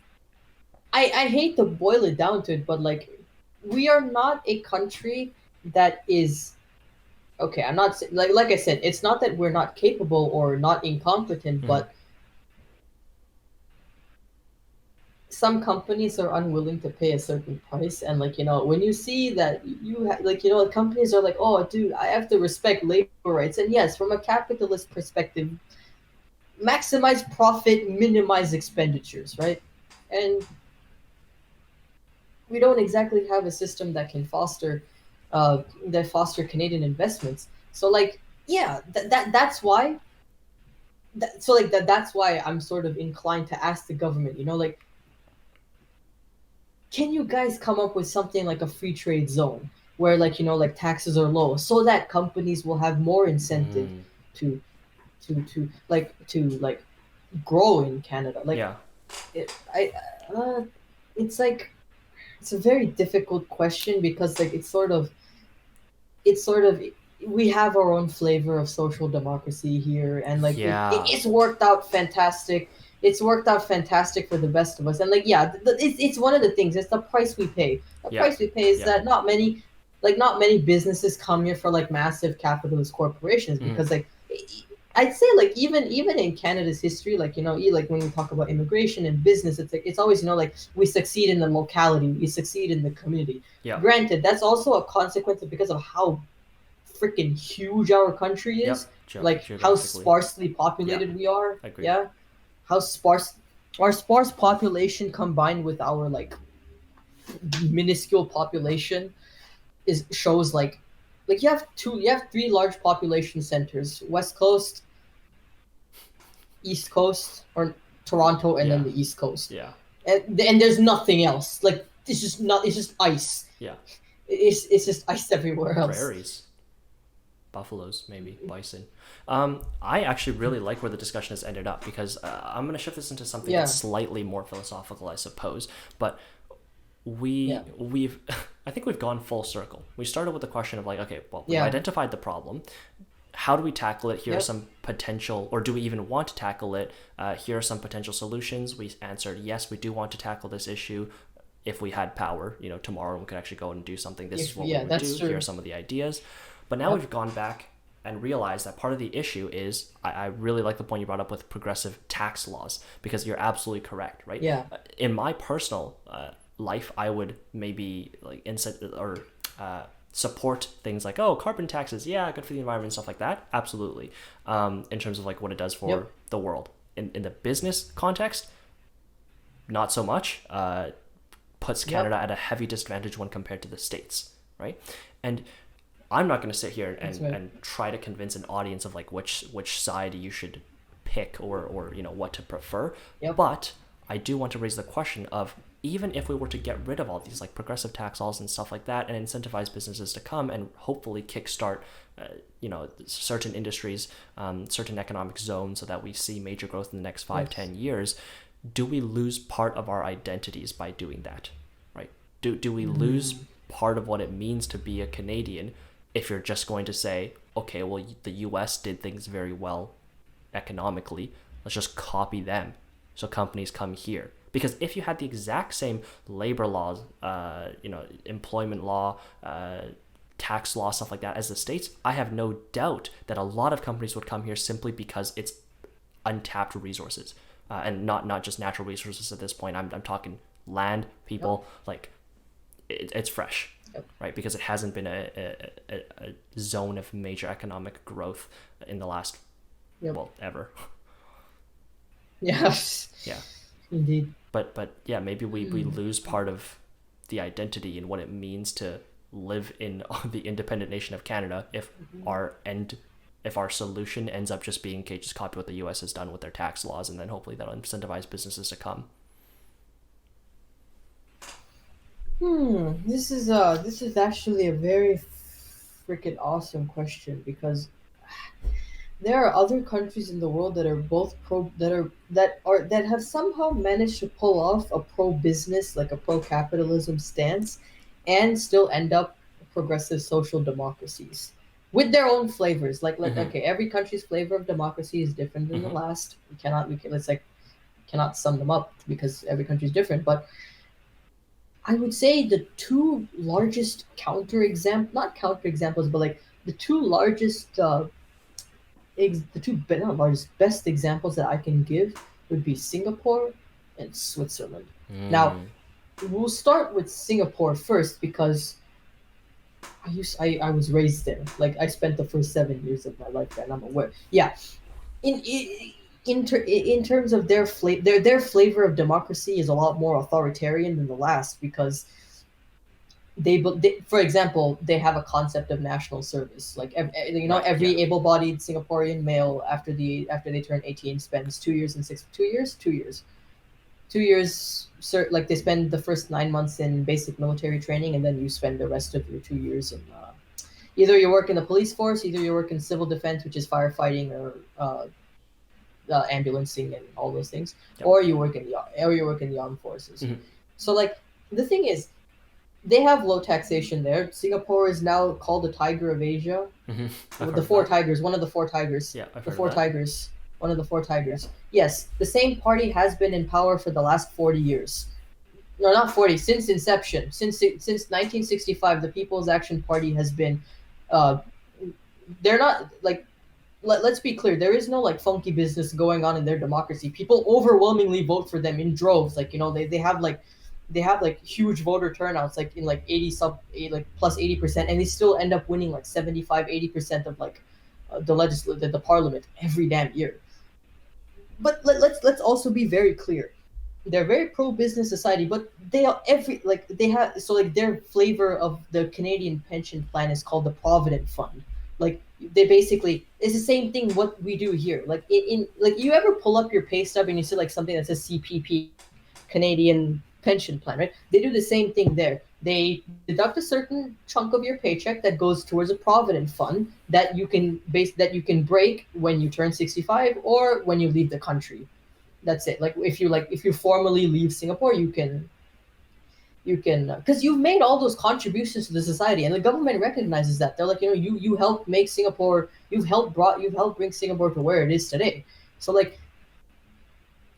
I hate to boil it down to it, but like we are not a country that is okay. I'm not like I said, it's not that we're not capable or not incompetent, Mm-hmm. but some companies are unwilling to pay a certain price, and like when you see that like companies are like, oh dude, I have to respect labor rights, and yes, from a capitalist perspective, maximize profit, minimize expenditures, right? And we don't exactly have a system that can foster Canadian investments. So like, yeah, that's why so like that's why I'm sort of inclined to ask the government, like, can you guys come up with something like a free trade zone where like like taxes are low so that companies will have more incentive Mm. to to grow in Canada? Like Yeah. I it's like it's a very difficult question because like it's sort of we have our own flavor of social democracy here, and like Yeah. it's worked out fantastic. It's worked out fantastic for the best of us, and like yeah, it's one of the things. It's the price we pay. The Yeah. price we pay is Yeah. that not many businesses come here for like massive capitalist corporations, Mm. because like I'd say like even in Canada's history, like like when we talk about immigration and business, it's like it's always like we succeed in the locality, we succeed in the community. Yeah. Granted, that's also a consequence of because of how freaking huge our country is, Yep. like how Geographically. sparsely Yeah. populated we are. Agreed. Yeah, how sparse our sparse population combined with our like minuscule population. is shows like you have three large population centers: West Coast, East Coast, or Toronto, and then Yeah. the East Coast. Yeah. And there's nothing else. Like it's just ice. Yeah. It's just ice everywhere else. Prairies. Buffaloes, maybe bison. I actually really like where the discussion has ended up because I'm going to shift this into something Yeah. that's slightly more philosophical, I suppose. But Yeah. we've I think we've gone full circle. We started with the question of like, okay, well, we've Yeah. identified the problem. How do we tackle it? Here are Yep. some potential, or do we even want to tackle it? Here are some potential solutions. We answered yes, we do want to tackle this issue. If we had power, tomorrow we could actually go and do something. This is what we Yeah, would do. that's Here true. are some of the ideas. But now Yep. we've gone back and realized that part of the issue is I really like the point you brought up with progressive tax laws because you're absolutely correct, right? Yeah. In my personal life, I would maybe like support things like, oh, carbon taxes, yeah, good for the environment and stuff like that. Absolutely. In terms of like what it does for Yep. the world. In the business context, not so much. Puts Canada at a heavy disadvantage when compared to the States, right? And I'm not going to sit here That's right. and try to convince an audience of like which side you should pick or what to prefer. Yep. But I do want to raise the question of even if we were to get rid of all these like progressive tax laws and stuff like that and incentivize businesses to come and hopefully kickstart certain industries, certain economic zones so that we see major growth in the next 5-10 years, do we lose part of our identities by doing that, right? Do we lose part of what it means to be a Canadian if you're just going to say, okay, well, the US did things very well economically, let's just copy them so companies come here? Because if you had the exact same labor laws, employment law, tax law, stuff like that as the States, I have no doubt that a lot of companies would come here simply because it's untapped resources. And not just natural resources at this point. I'm talking land, people, like it's fresh, right? Because it hasn't been a zone of major economic growth in the last, well, ever. Yes. Yeah. Indeed. But yeah, maybe we lose part of the identity and what it means to live in the independent nation of Canada if our solution ends up just being, okay, just copy what the US has done with their tax laws, and then hopefully that'll incentivize businesses to come. This is actually a very freaking awesome question because there are other countries in the world that are both that have somehow managed to pull off a pro business, like a pro capitalism stance, and still end up progressive social democracies with their own flavors. Okay, every country's flavor of democracy is different than the last. Cannot sum them up because every country is different. But I would say the two largest not counter examples, but like the two largest not largest, best examples that I can give would be Singapore and Switzerland. Now, we'll start with Singapore first because I was raised there. Like I spent the first 7 years of my life there, and I'm aware. Yeah, in terms of their flavor of democracy is a lot more authoritarian than the last because for example, they have a concept of national service. Like every able-bodied Singaporean male after they turn 18 spends 2 years and 2 years. Like they spend the first 9 months in basic military training, and then you spend the rest of your 2 years in either you work in the police force, either you work in civil defense, which is firefighting or ambulancing and all those things, or you work in the armed forces. So like the thing is, they have low taxation there. Singapore is now called the Tiger of Asia. The four tigers, one of the four tigers. Yeah, I've the heard four of that. tigers. One of the four tigers. Yes, the same party has been in power for the last 40 years. No, not 40. Since inception, since 1965, the People's Action Party has been. They're not like. Let's be clear. There is no like funky business going on in their democracy. People overwhelmingly vote for them in droves. Like they have like huge voter turnouts, like in like 80 plus 80%, and they still end up winning like 75-80% of like the parliament every damn year. But let's also be very clear. they're very pro business society, but they are they have, so like their flavor of the Canadian pension plan is called the Provident Fund. Like they basically, it's the same thing what we do here. Like in like, you ever pull up your pay stub and you see like something that says CPP, Canadian pension plan, right? They do the same thing there. They deduct a certain chunk of your paycheck that goes towards a provident fund that you can break when you turn 65 or when you leave the country. That's it. Like if you formally leave Singapore, you can, because you've made all those contributions to the society, and the government recognizes that. They're like, you helped make Singapore, you've helped bring Singapore to where it is today. So like,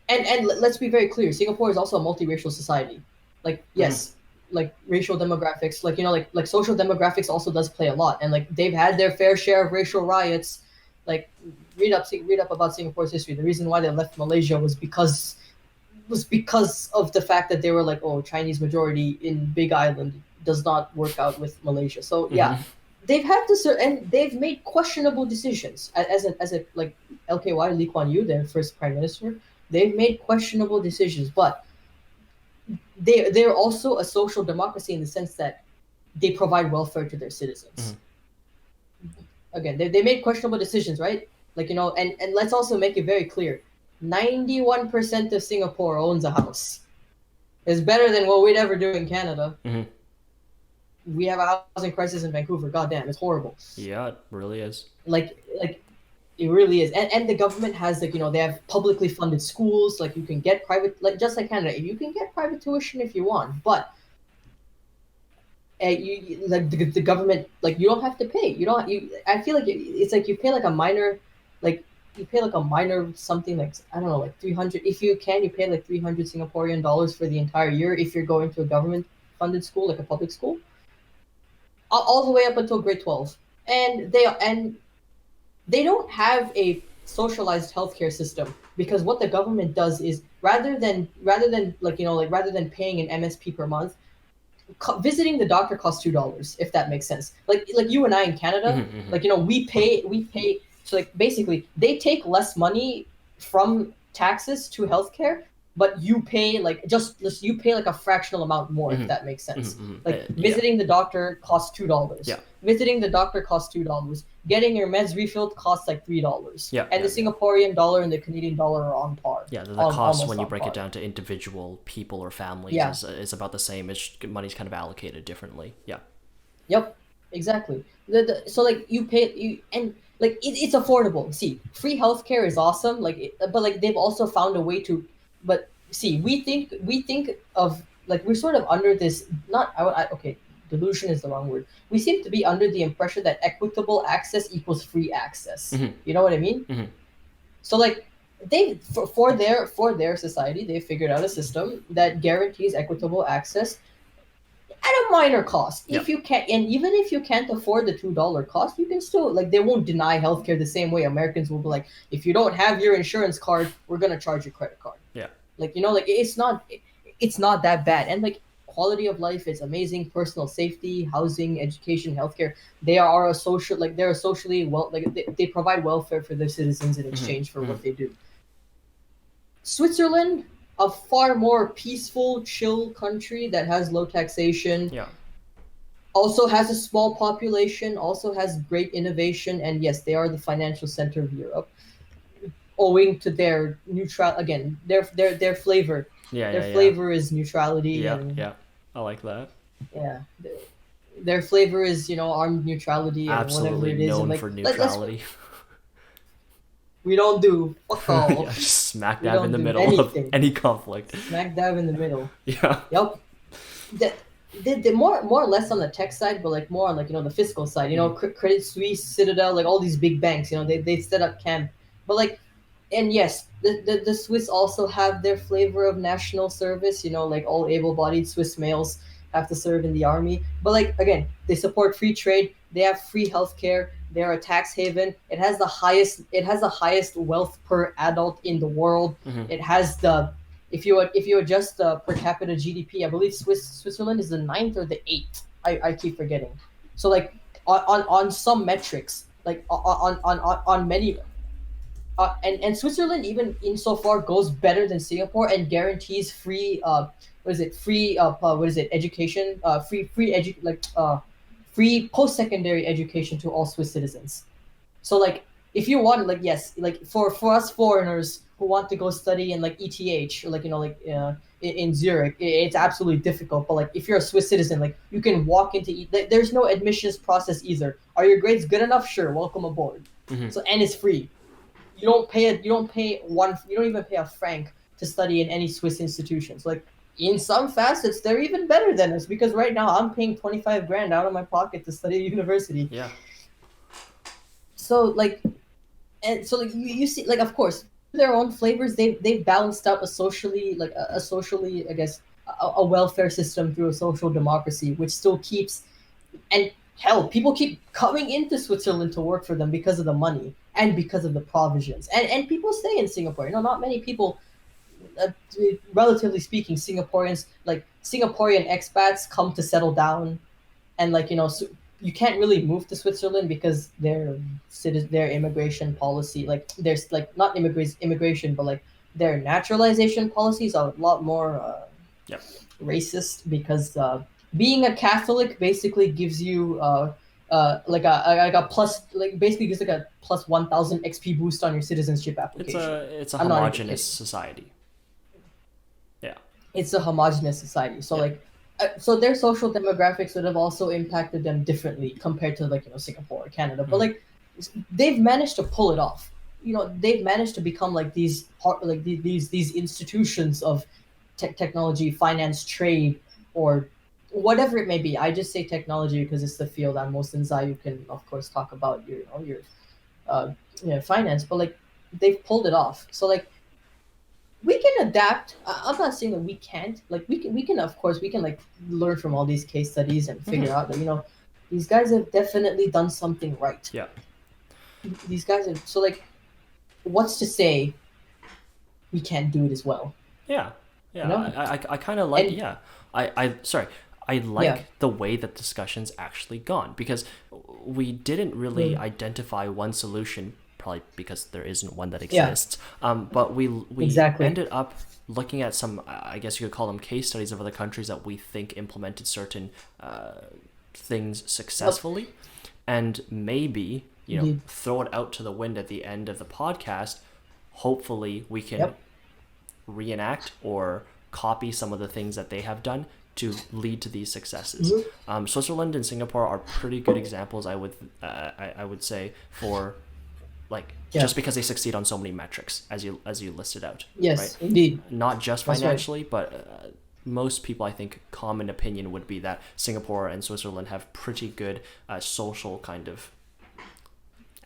and let's be very clear, Singapore is also a multiracial society. Like yes, like racial demographics, like like social demographics also does play a lot, and like they've had their fair share of racial riots. Like read up about Singapore's history. The reason why they left Malaysia was because of the fact that they were like, oh, Chinese majority in Big Island does not work out with Malaysia. So yeah, they've had to, and they've made questionable decisions as a like LKY, Lee Kuan Yew, their first prime minister. They've made questionable decisions, but they're also a social democracy in the sense that they provide welfare to their citizens. Again, they made questionable decisions, right? Like, and let's also make it very clear, 91% of Singapore owns a house. It's better than what we'd ever do in Canada. We have a housing crisis in Vancouver. Goddamn, it's horrible. Yeah, it really is. Like it really is. And the government has, like, they have publicly funded schools. Like, you can get private, like just like Canada, you can get private tuition if you want, but like the government, like, you don't have to pay. I feel like it's like you pay like a minor, like you pay like a minor something, like I don't know, like 300, if you pay like 300 Singaporean dollars for the entire year if you're going to a government funded school, like a public school, all the way up until grade 12. And they don't have a socialized healthcare system, because what the government does is, rather than like, rather than paying an MSP per month, visiting the doctor costs $2, if that makes sense. Like you and I in Canada, like, we pay. So like basically, they take less money from taxes to healthcare, but you pay like you pay like a fractional amount more, if that makes sense. Like visiting the doctor costs $2. Yeah. Visiting the doctor costs $2. Getting your meds refilled costs like $3. Yeah. And the Singaporean dollar and the Canadian dollar are on par. Yeah, the cost when you break it down to individual people or families is about the same. It's money's kind of allocated differently. Yeah. Yep, exactly. So like and like it's affordable. See, free healthcare is awesome. Like, but like they've also found a way to. But see, we think of, like, we're sort of under this, not okay, delusion is the wrong word. We seem to be under the impression that equitable access equals free access. You know what I mean? So like for their society, they figured out a system that guarantees equitable access at a minor cost. If you can't, and even if you can't afford the $2 cost, you can still, like, they won't deny healthcare the same way Americans will be like, if you don't have your insurance card, we're gonna charge your credit card. Yeah. Like, like it's not that bad. And like quality of life is amazing. Personal safety, housing, education, healthcare, they're socially well, like they provide welfare for their citizens in exchange for what they do. Switzerland, a far more peaceful, chill country that has low taxation. Yeah. Also has a small population, also has great innovation, and yes, they are the financial center of Europe, owing to their their flavor. Their flavor is neutrality. Yeah. I like that. Yeah. Their flavor is, armed neutrality, and absolutely whatever it is. known like, for neutrality. We don't do fuck all. Yeah, just smack dab in the middle of any conflict. Smack dab in the middle. Yeah. Yep. The more or less on the tech side, but like more on, like, the fiscal side. Credit Suisse, Citadel, like all these big banks. They set up camp, but like, and yes, the Swiss also have their flavor of national service. Like all able-bodied Swiss males have to serve in the army. But like, again, they support free trade. They have free healthcare. They're a tax haven. It has the highest wealth per adult in the world. It has if you adjust the per capita GDP, I believe Switzerland is the 9th or the 8th. I keep forgetting. So like on some metrics, like on many, and Switzerland even insofar goes better than Singapore and guarantees free education, free post secondary education to all Swiss citizens. So like if you want, like, yes, like for us foreigners who want to go study in like ETH, or like, in Zurich, it's absolutely difficult. But like if you're a Swiss citizen, like you can walk into there's no admissions process either. Are your grades good enough? Sure, welcome aboard. Mm-hmm. So, and it's free. You don't even pay a franc to study in any Swiss institutions. Like in some facets, they're even better than us, because right now I'm paying 25 grand out of my pocket to study at university. Yeah. So like, and so like you see, like, of course their own flavors, they've balanced out a socially, I guess, a welfare system through a social democracy, which still keeps, and hell, people keep coming into Switzerland to work for them because of the money and because of the provisions, and people stay in Singapore. Not many people, uh, relatively speaking, Singaporean expats come to settle down, and like, you can't really move to Switzerland because their immigration policy, like there's like not immigration, but like their naturalization policies are a lot more Yep. racist, because being a Catholic basically gives you like a plus, like basically gives like a plus 1,000 XP boost on your citizenship application. It's a I'm not even homogenous kidding. society. Yeah. It's a homogenous society. So like, so their social demographics would have also impacted them differently compared to like, Singapore or Canada. But like, they've managed to pull it off. They've managed to become like these institutions of technology, finance, trade, or whatever it may be. I just say technology because it's the field I'm most in. Zaiyou can of course talk about your uh, finance, but like they've pulled it off. So like we can adapt. I'm not saying that we can't. Like we can of course we can like learn from all these case studies and figure out that these guys have definitely done something right. Yeah. These guys are so like, what's to say we can't do it as well? Yeah. Yeah. You know? I kind of like, And yeah. Sorry. I like yeah, the way that discussion's actually gone, because we didn't really identify one solution, probably because there isn't one that yeah, exists. But we exactly. ended up looking at some, I guess you could call them case studies of other countries that we think implemented certain things Yep. successfully, and maybe Indeed. throw it out to the wind at the end of the podcast. Hopefully, we can Yep. reenact or copy some of the things that they have done to lead to these successes. Mhm. Switzerland and Singapore are pretty good examples, I would say, for like, Yeah. just because they succeed on so many metrics, as you listed out, right? Yes, indeed. Not just That's right. financially, but most people, I think, common opinion would be that Singapore and Switzerland have pretty good social kind of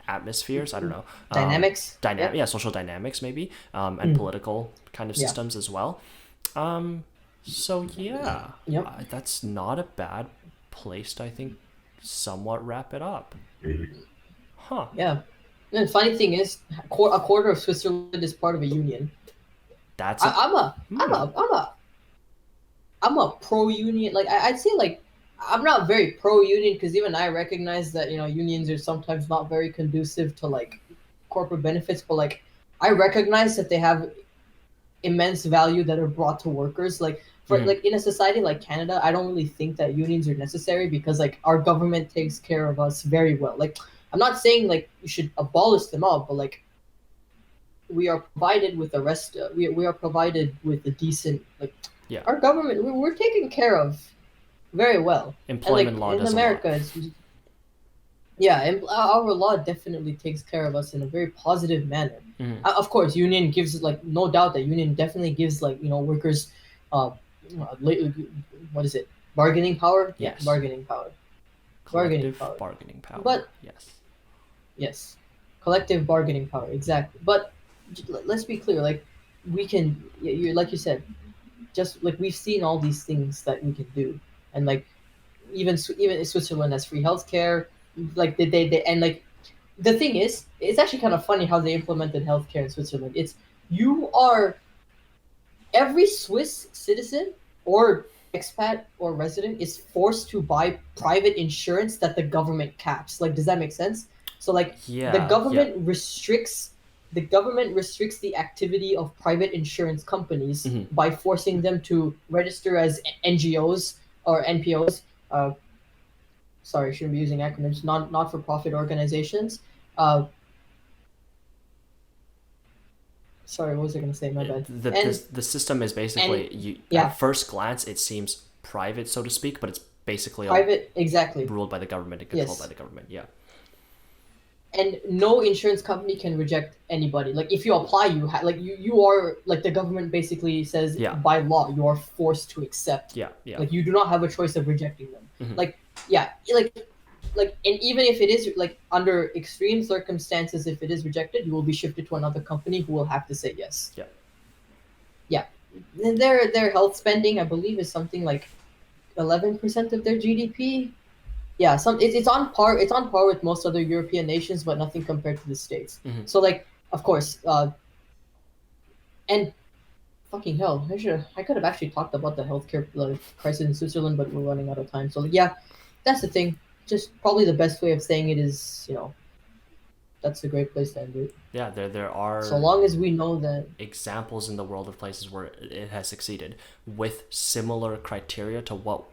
atmospheres. I don't know. Dynamics. Yep. Yeah, social dynamics maybe, and political kind of Yeah. systems as well. So yeah, Yep. that's not a bad place to, I think, somewhat wrap it up. Huh. Yeah. And the funny thing is, a quarter of Switzerland is part of a union. That's I, a I'm a, I'm a, I'm a, I'm a pro union. Like I'd say, like I'm not very pro union, because even I recognize that unions are sometimes not very conducive to like corporate benefits. But like I recognize that they have immense value that are brought to workers. Like for Mhm. like in a society like Canada, I don't really think that unions are necessary, because like our government takes care of us very well. Like I'm not saying like you should abolish them all, but like we are provided with the rest. We are provided with a decent, like, Yeah. our government. We're taken care of very well, and Employment like law in does a lot. America, yeah, and our law definitely takes care of us in a very positive manner. Mhm. Of course, union gives, like, no doubt that union definitely gives, like, workers, uh, what is it? Bargaining power? Yeah, Yes. bargaining power. Bargaining Collective power. bargaining power. But Yes. yes, collective bargaining power, exactly. But let's be clear, like, we can, you like you said, just like we've seen all these things that we can do, and like even Switzerland has free healthcare. Like they and like the thing is, it's actually kind of funny how they implemented healthcare in Switzerland. It's you are every Swiss citizen or expat or resident is forced to buy private insurance that the government caps. Like, does that make sense? So like the Yeah. Yeah. government restricts. the government restricts the activity of private insurance companies Mm-hmm. by forcing them to register as NGOs or NPOs. Sorry, I shouldn't be using acronyms. Not for profit organizations. Uh, Sorry, what was I going to say? My bad. The system is And basically, you at yeah, first glance it seems private, so to speak, but it's basically all private, exactly. ruled by the government and controlled by Yes. the government. Yeah. And no insurance company can reject anybody. Like if you apply, you are like the government basically says Yeah. by law you are forced to accept. Yeah. Yeah. Like you do not have a choice of rejecting them. Mm-hmm. Like yeah, and even if it is like under extreme circumstances, if it is rejected, you will be shifted to another company who will have to say yes. Yeah. Yeah, and their health spending, I believe, is something like 11% of their GDP. Yeah, it's on par. It's on par with most other European nations, but nothing compared to the States. Mm-hmm. So like, of course, and fucking hell, I could have actually talked about the healthcare crisis in Switzerland, but we're running out of time. So yeah, that's the thing. Just probably the best way of saying it is, that's a great place to end it. Yeah, there So are long as we know that. examples in the world of places where it has succeeded with similar criteria to what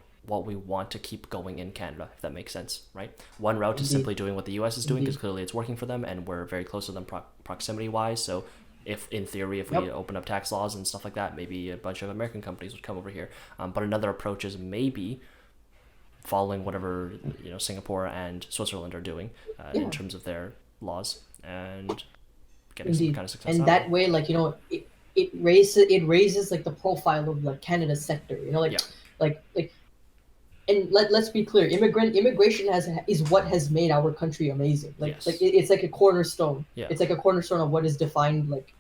we want to keep going in Canada, if that makes sense, right? One route is Indeed. simply doing what the US is doing because Indeed. clearly it's working for them and we're very close to them proximity wise. So if in theory, if we Yep. open up tax laws and stuff like that, maybe a bunch of American companies would come over here. But another approach is maybe following whatever Singapore and Switzerland are doing Yeah. in terms of their laws and getting some Indeed. kind of success. And that way, like it raises like the profile of like Canada's sector. Yeah. Like and let's be clear, immigration is what has made our country amazing. Yes. It's like a cornerstone. Yeah. It's like a cornerstone of what has defined like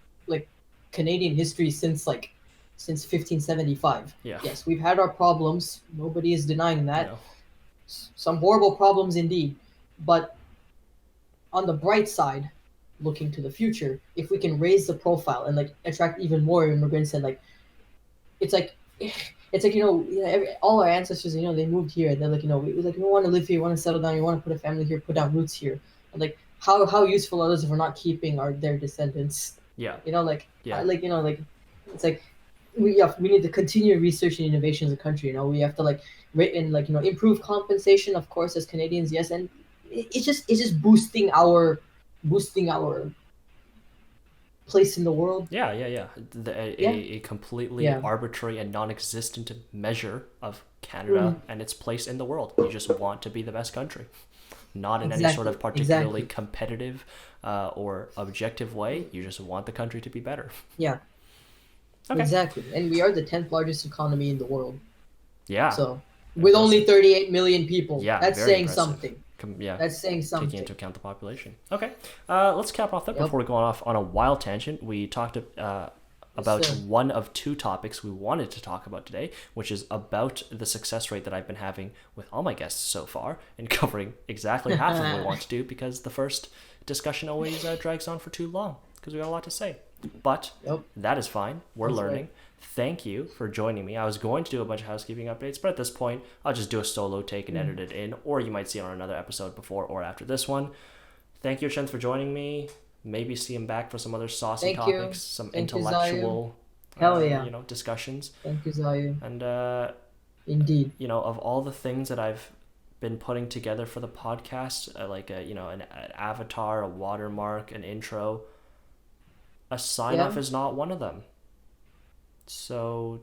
Canadian history since 1575. Yeah. Yes, we've had our problems. Nobody is denying that. No. Some horrible problems indeed. But on the bright side, looking to the future, if we can raise the profile and like attract even more immigrants and like it's like all our ancestors, they moved here and they're like, we want to live here, we want to settle down, we want to put a family here, put down roots here. And like how useful are those if we're not keeping their descendants? Yeah. Yeah. It's like we need to continue research and innovation as a country. We have to improve compensation, of course, as Canadians, yes, and it's just boosting our place in the world. Yeah. A completely Yeah. arbitrary and non-existent measure of Canada and its place in the world. You just want to be the best country, not in any sort of particularly competitive or objective way. You just want the country to be better. Yeah. Okay. Exactly. And we are the 10th largest economy in the world. Yeah. So with only 38 million people. Yeah, that's very saying impressive. something. Yeah. That's saying something. Taking into account the population. Okay. Let's cap off that before we go off on a wild tangent. We talked about one of two topics we wanted to talk about today, which is about the success rate that I've been having with all my guests so far in covering exactly half of what we want to do, because the first discussion always drags on for too long because we got a lot to say. But that is fine. We're learning. Right. Thank you for joining me. I was going to do a bunch of housekeeping updates, but at this point, I'll just do a solo take and edit it in, or you might see it on another episode before or after this one. Thank you, Achinth, for joining me. Maybe see him back for some other saucy topics, some intellectual discussions. Thank you, Zaiyou. And indeed, of all the things that I've been putting together for the podcast, an avatar, a watermark, an intro, a sign off is not one of them. So